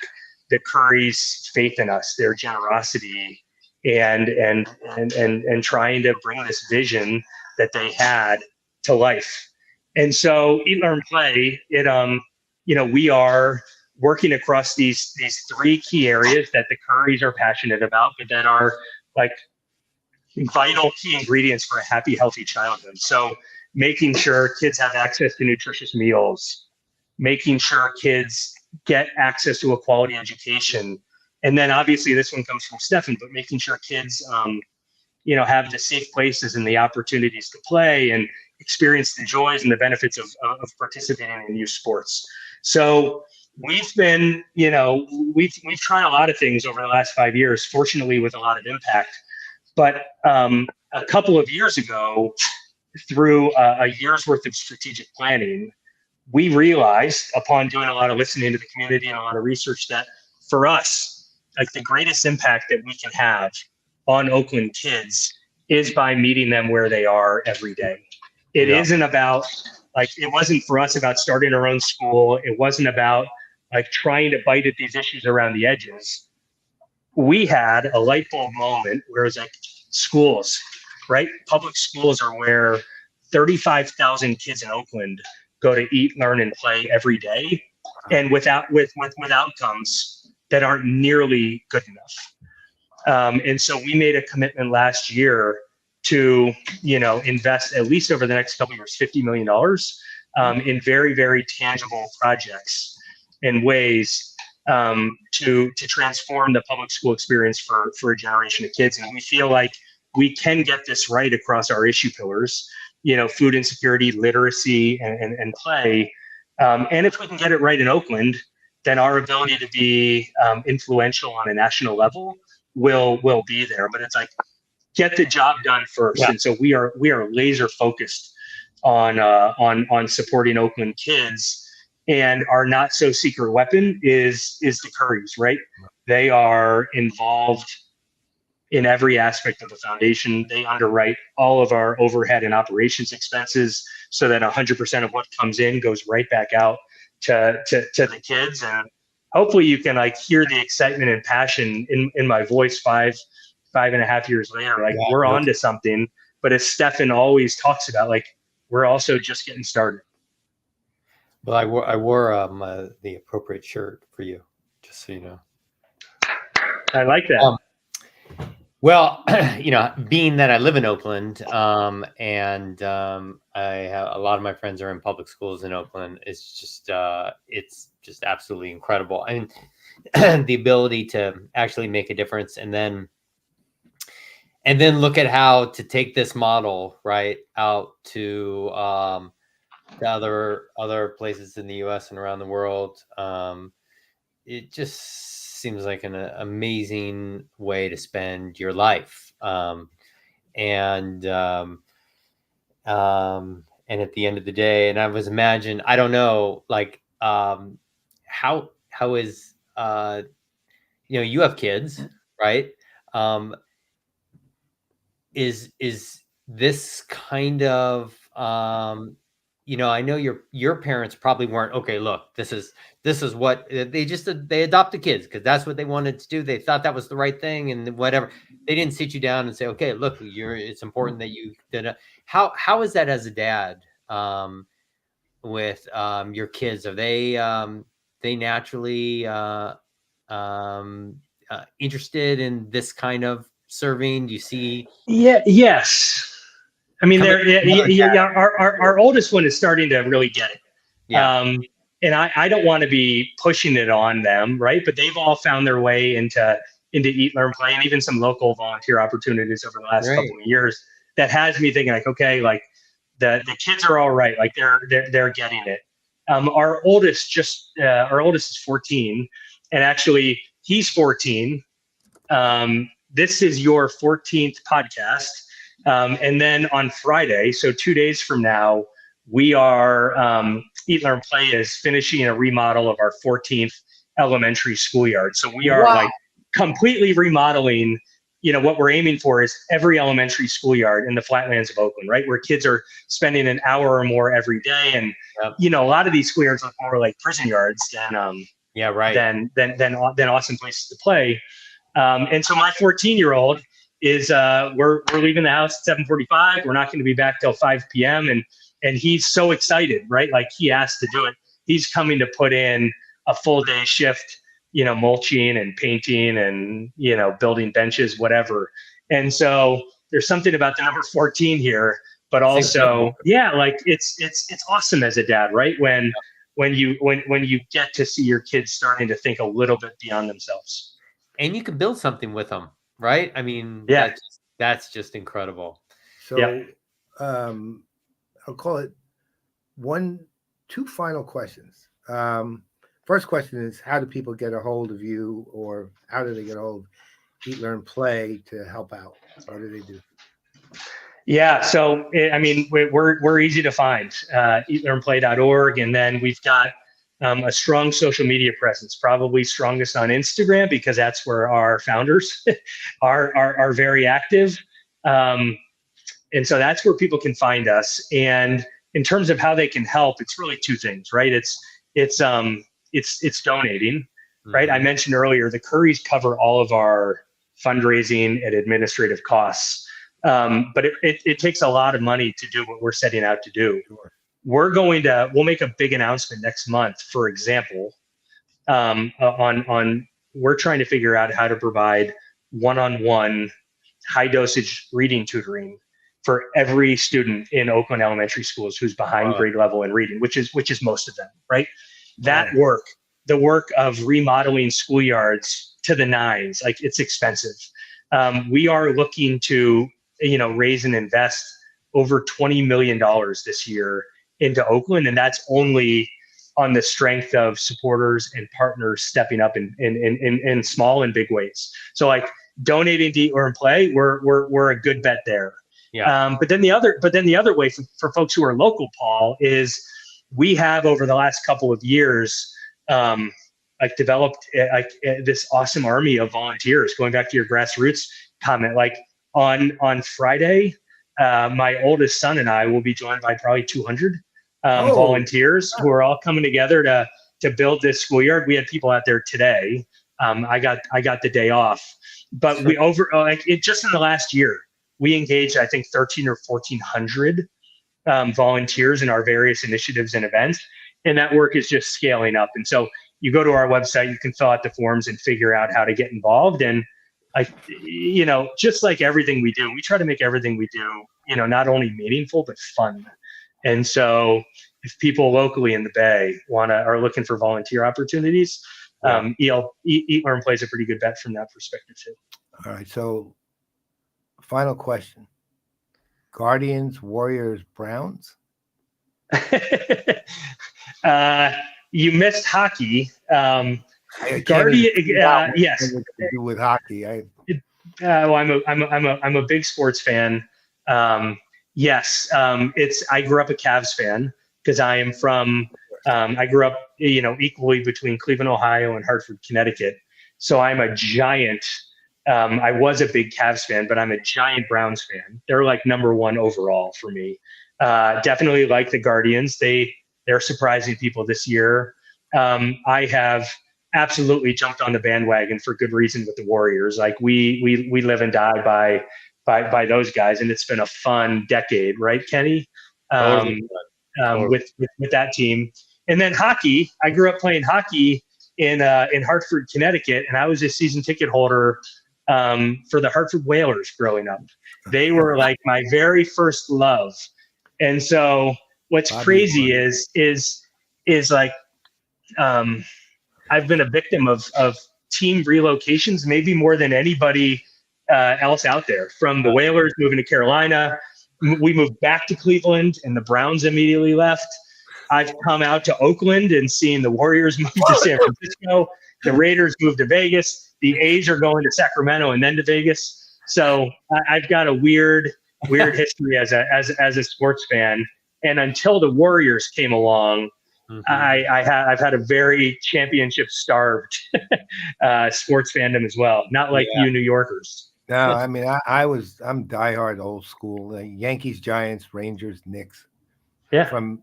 the Currys' faith in us, their generosity, and trying to bring this vision that they had to life. And so Eat, Learn, Play, we are working across these 3 key areas that the Currys are passionate about, but that are like vital key ingredients for a happy, healthy childhood. So making sure kids have access to nutritious meals, making sure kids get access to a quality education. And then obviously this one comes from Stephen, but making sure kids, have the safe places and the opportunities to play and experience the joys and the benefits of participating in youth sports. So we've been, we've tried a lot of things over the last 5 years, fortunately with a lot of impact. But a couple of years ago, through a year's worth of strategic planning, we realized, upon doing a lot of listening to the community and a lot of research, that for us, like the greatest impact that we can have on Oakland kids is by meeting them where they are every day. It isn't about, like, it wasn't for us about starting our own school. It wasn't about like trying to bite at these issues around the edges. We had a light bulb moment where it was like, schools, right? Public schools are where 35,000 kids in Oakland go to eat, learn, and play every day, and with outcomes that aren't nearly good enough. And so we made a commitment last year to, invest at least over the next couple of years, $50 million in very, very tangible projects and ways to transform the public school experience for a generation of kids. And we feel like we can get this right across our issue pillars, food insecurity, literacy, and play. And if we can get it right in Oakland, then our ability to be influential on a national level will be there. But it's like, get the job done first. Yeah. And so we are laser focused on supporting Oakland kids. And our not so secret weapon is the Currys, right? They are involved in every aspect of the foundation. They underwrite all of our overhead and operations expenses so that 100% of what comes in goes right back out to the kids. And hopefully you can like hear the excitement and passion in my voice 5.5 years later. Like, we're on to something. But as Stephan always talks about, like, we're also just getting started. Well, I wore the appropriate shirt for you, just so you know. I like that. Well, being that I live in Oakland, and I have a lot of my friends are in public schools in Oakland, it's just absolutely incredible. I mean, the ability to actually make a difference, and then look at how to take this model right out to other places in the U.S. and around the world. It just seems like an amazing way to spend your life. And at the end of the day, and I was I don't know, like, how is, you have kids, right? Is this kind of, I know your parents probably weren't, okay, look, this is what they adopted kids because that's what they wanted to do. They thought that was the right thing and whatever. They didn't sit you down and say, okay, look, it's important that you did it. How is that as a dad, with your kids? Are they naturally interested in this kind of serving? Do you see? Yes. I mean, our oldest one is starting to really get it. Yeah. And I don't want to be pushing it on them, right? But they've all found their way into Eat, Learn, Play, and even some local volunteer opportunities over the last couple of years. That has me thinking, like, okay, like the kids are all right, like they're getting it. Our oldest is 14, and actually he's 14. This is your 14th podcast. And then on Friday, so 2 days from now, we are, Eat, Learn, Play is finishing a remodel of our 14th elementary schoolyard. So we are like completely remodeling, what we're aiming for is every elementary schoolyard in the flatlands of Oakland, right? Where kids are spending an hour or more every day. And, a lot of these schoolyards look more like prison yards than awesome places to play. And so my 14-year-old is we're leaving the house at 7:45. We're not going to be back till 5 p.m. And he's so excited, right? Like, he asked to do it. He's coming to put in a full day shift, mulching and painting and, building benches, whatever. And so there's something about the number 14 here, but also, like it's awesome as a dad, right? When you get to see your kids starting to think a little bit beyond themselves. And you can build something with them, right? I mean, that's just incredible. So I'll call it two final questions. First question is, how do people get a hold of you, or how do they get a hold of Eat, Learn, Play to help out? What do they do? Yeah, so I mean, we're easy to find, eatlearnplay.org, and then we've got a strong social media presence, probably strongest on Instagram because that's where our founders are very active, and so that's where people can find us. And in terms of how they can help, it's really two things, right? It's donating, right? I mentioned earlier the Currys cover all of our fundraising and administrative costs. But it takes a lot of money to do what we're setting out to do. Sure. We'll make a big announcement next month, for example, on we're trying to figure out how to provide one-on-one high dosage reading tutoring for every student in Oakland elementary schools who's behind grade level in reading, which is most of them, right? That work, the work of remodeling schoolyards to the nines, like it's expensive. We are looking to raise and invest over $20 million this year into Oakland, and that's only on the strength of supporters and partners stepping up in small and big ways. So like donating to Eat, Learn, Play, we're a good bet there. Yeah. But then the other way for folks who are local, Paul, is we have over the last couple of years developed this awesome army of volunteers. Going back to your grassroots comment, like on Friday, my oldest son and I will be joined by probably 200 volunteers who are all coming together to build this schoolyard. We had people out there today. I got the day off, but we just in the last year, we engaged, I think, 13 or 1400 volunteers in our various initiatives and events. And that work is just scaling up. And so you go to our website, you can fill out the forms and figure out how to get involved. And just like everything we do, we try to make everything we do, not only meaningful, but fun. And so if people locally in the Bay are looking for volunteer opportunities, Eat, Learn, Play is a pretty good bet from that perspective too. All right. So final question. Guardians, Warriors, Browns? You missed hockey. Yes. To do with hockey. I'm a big sports fan. Yes. I grew up a Cavs fan because I am from, I grew up, equally between Cleveland, Ohio and Hartford, Connecticut. So I'm a giant, I was a big Cavs fan, but I'm a giant Browns fan. They're like number one overall for me. Definitely like the Guardians. They're surprising people this year. I have absolutely jumped on the bandwagon for good reason with the Warriors. Like we live and die by those guys, and it's been a fun decade, right, Kenny? With that team. And then hockey. I grew up playing hockey in Hartford, Connecticut, and I was a season ticket holder for the Hartford Whalers growing up. They were like my very first love. And so what's crazy is like I've been a victim of team relocations, maybe more than anybody else out there. From the Whalers moving to Carolina, we moved back to Cleveland, and the Browns immediately left. I've come out to Oakland and seen the Warriors move to San Francisco. The Raiders moved to Vegas. The A's are going to Sacramento and then to Vegas. So I've got a weird history as a sports fan. And until the Warriors came along, I've had a very championship-starved sports fandom as well. Not like you New Yorkers. No, I mean I'm diehard old school. Yankees, Giants, Rangers, Knicks. Yeah. From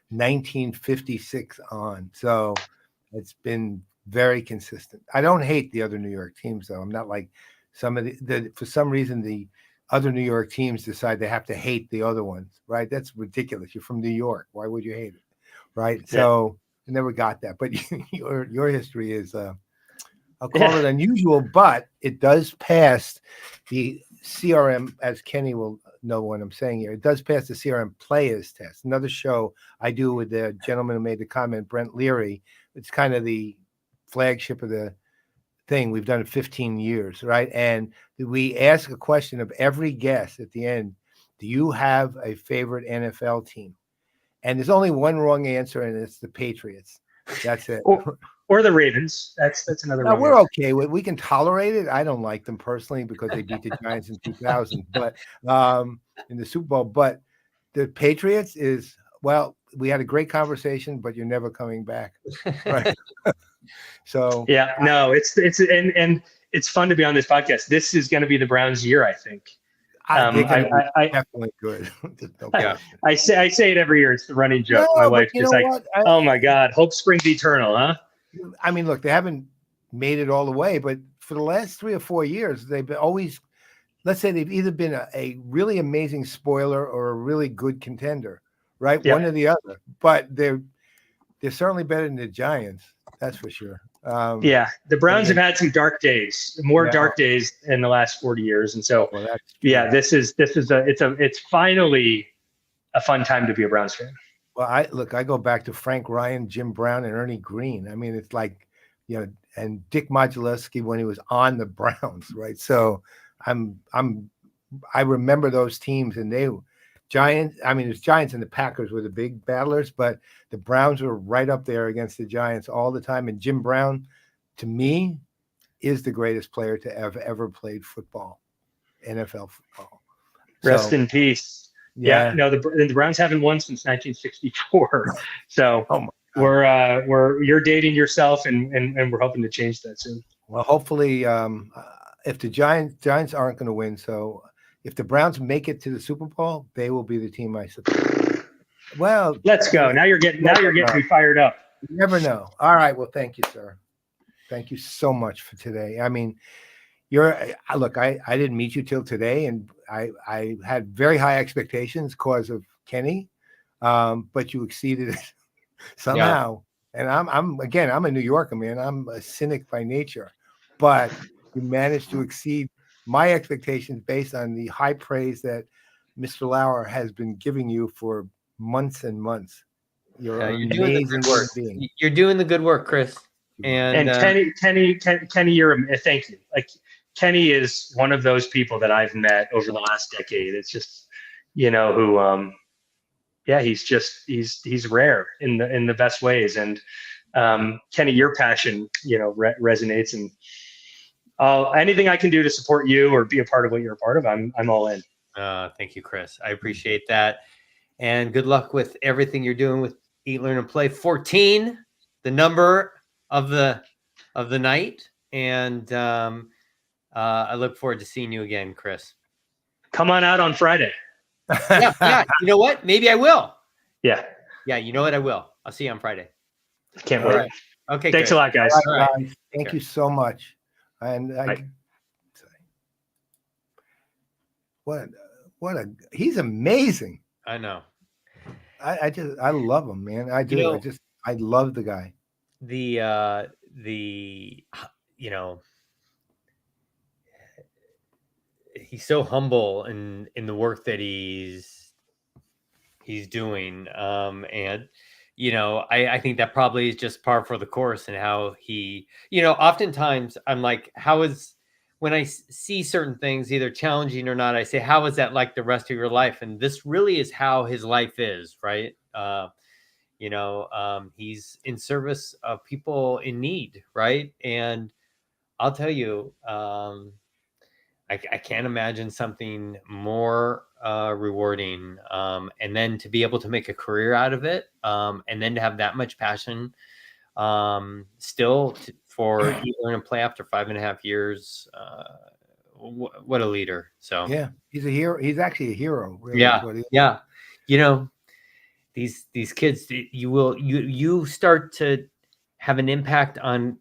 1956 on. So it's been very consistent. I don't hate the other New York teams though. I'm not like some of the for some reason the other New York teams decide they have to hate the other ones, right? That's ridiculous. You're from New York. Why would you hate it? Right. Yeah. So I never got that. But your history is I'll call it unusual, but it does pass the CRM, as Kenny will know what I'm saying here. It does pass the CRM players test. Another show I do with the gentleman who made the comment, Brent Leary. It's kind of the flagship of the thing. We've done it 15 years, right? And we ask a question of every guest at the end. Do you have a favorite NFL team? And there's only one wrong answer, and it's the Patriots. That's it. Or the Ravens. That's another No, one. we're okay. We can tolerate it. I don't like them personally because they beat the Giants in 2000, but in the Super Bowl. But the Patriots is, well, we had a great conversation, but you're never coming back, right? So yeah, no, it's and it's fun to be on this podcast. This is going to be the Browns' year, I think. they're gonna be definitely good. No Yeah. I say it every year. It's the running joke. No, My but wife you is know like, what? "Oh my God, hope springs eternal, huh?" I mean, look, they haven't made it all the way, but for the last 3 or 4 years, they've been always, let's say they've either been a really amazing spoiler or a really good contender, right? Yep. One or the other. But they're certainly better than the Giants, that's for sure. Yeah, the Browns have had some dark days, more dark days in the last 40 years, and so yeah, it's finally a fun time to be a Browns fan. Well, I go back to Frank Ryan, Jim Brown, and Ernie Green. I mean, it's like, and Dick Modzelewski when he was on the Browns, right? So I remember those teams, and the Giants and the Packers were the big battlers, but the Browns were right up there against the Giants all the time. And Jim Brown, to me, is the greatest player to have ever played football, NFL football. Rest in peace. Yeah, no, the Browns haven't won since 1964. So you're dating yourself, and we're hoping to change that soon. Well, hopefully, if the Giants aren't going to win, so if the Browns make it to the Super Bowl, they will be the team I support. Well, let's go. Now you're getting me fired up. You never know. All right. Well, thank you, sir. Thank you so much for today. I mean, look, I didn't meet you till today, and I had very high expectations because of Kenny, but you exceeded it somehow. Yeah. And I'm a New Yorker, man. I'm a cynic by nature, but you managed to exceed my expectations based on the high praise that Mr. Lauer has been giving you for months and months. You're doing the good work. You're doing the good work, Chris. And Kenny, thank you. Like, Kenny is one of those people that I've met over the last decade. It's just, who, he's rare in the best ways. And Kenny, your passion, resonates, and anything I can do to support you or be a part of what you're a part of, I'm all in. Thank you, Chris. I appreciate that. And good luck with everything you're doing with Eat, Learn, and Play 14, the number of the night. And I look forward to seeing you again, Chris. Come on out on Friday. Yeah. You know what? Maybe I will. Yeah. Yeah. You know what? I will. I'll see you on Friday. Can't wait. Right. Okay. Thanks Chris. a lot, guys. All right, guys. Thank you so much. And he's amazing. I know. I love him, man. I do. I love the guy. He's so humble in the work that he's doing. And I think that probably is just par for the course, and how he, oftentimes I'm like, when I see certain things, either challenging or not, I say, how is that like the rest of your life? And this really is how his life is, right? He's in service of people in need, right? And I'll tell you, I can't imagine something more rewarding. And then to be able to make a career out of it, and then to have that much passion, for Eat, Learn, and Play after 5.5 years. What a leader. So yeah, he's a hero. He's actually a hero. Really, yeah. These kids, you start to have an impact on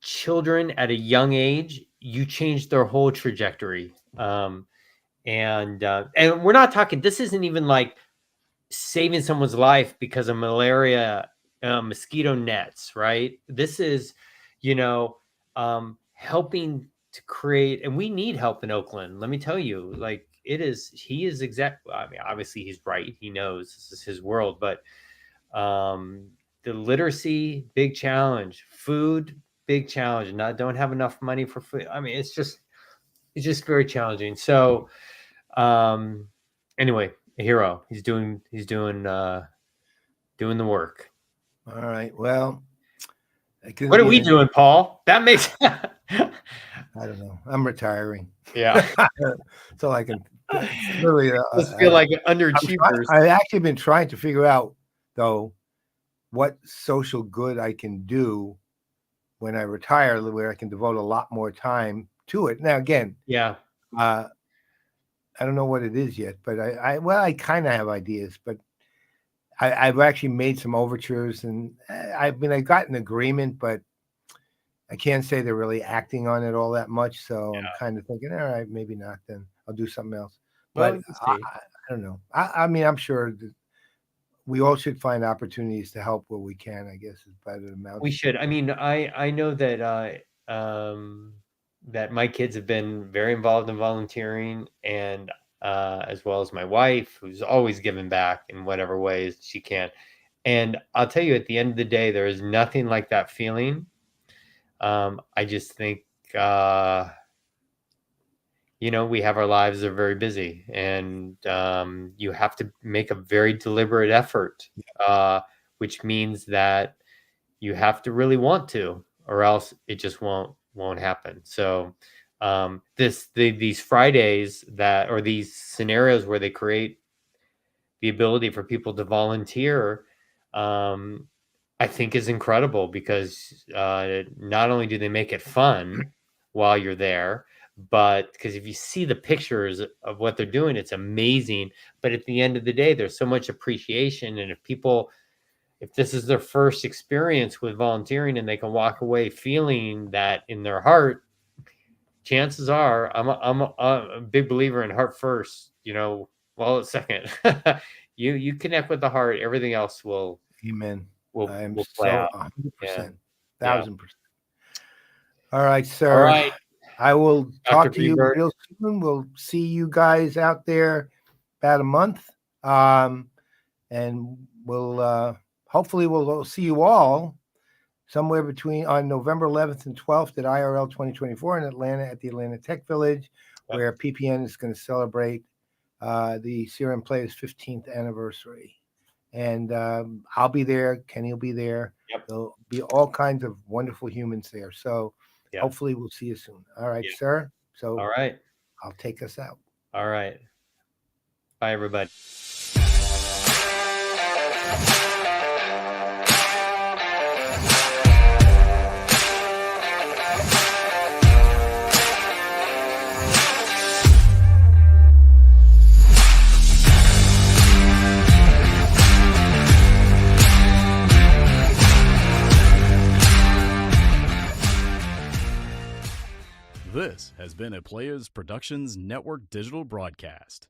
children at a young age. You change their whole trajectory. And we're not talking, this isn't even like saving someone's life because of malaria, mosquito nets, right? This is, helping to create, and we need help in Oakland. Let me tell you, like, he is exactly, I mean, obviously he's right. He knows this is his world, but the literacy, big challenge, food, big challenge. Don't have enough money for food. I mean, it's just very challenging. So, anyway, a hero. He's doing the work. All right. Well, What are we doing, Paul? That makes. I don't know. I'm retiring. Yeah. So I can really Just feel like underachievers. I've actually been trying to figure out, though, what social good I can do when I retire, where I can devote a lot more time to it. Now, again, Yeah. I don't know what it is yet, but I kind of have ideas, but I've actually made some overtures, and I got an agreement, but I can't say they're really acting on it all that much. So I'm kind of thinking, all right, maybe not. Then I'll do something else. But I don't know. I mean, I'm sure that we all should find opportunities to help where we can, I guess, is better than mountain. We should. I mean, I know that that my kids have been very involved in volunteering, and as well as my wife, who's always giving back in whatever ways she can. And I'll tell you, at the end of the day, there is nothing like that feeling. I just think, you know, we have our lives are very busy, and you have to make a very deliberate effort, which means that you have to really want to, or else it just won't happen. So these Fridays or these scenarios where they create the ability for people to volunteer, I think is incredible, because not only do they make it fun while you're there, but because if you see the pictures of what they're doing, it's amazing. But at the end of the day, there's so much appreciation. And if this is their first experience with volunteering and they can walk away feeling that in their heart, chances are, I'm a big believer in heart first, you know, wallet second. You connect with the heart, everything else will. Amen. Will I'm play so out. 100%, 1,000%. All right, sir. All right. I will talk to you Freebird. real soon. We'll see you guys out there about a month. And we'll hopefully we'll see you all somewhere on November 11th and 12th at IRL 2024 in Atlanta at the Atlanta Tech Village, where PPN is going to celebrate the CRM Players 15th anniversary. And I'll be there. Kenny will be there. Yep. There'll be all kinds of wonderful humans there. So hopefully we'll see you soon. All right, sir. So all right, I'll take us out. All right. Bye, everybody. This has been a Players Productions Network digital broadcast.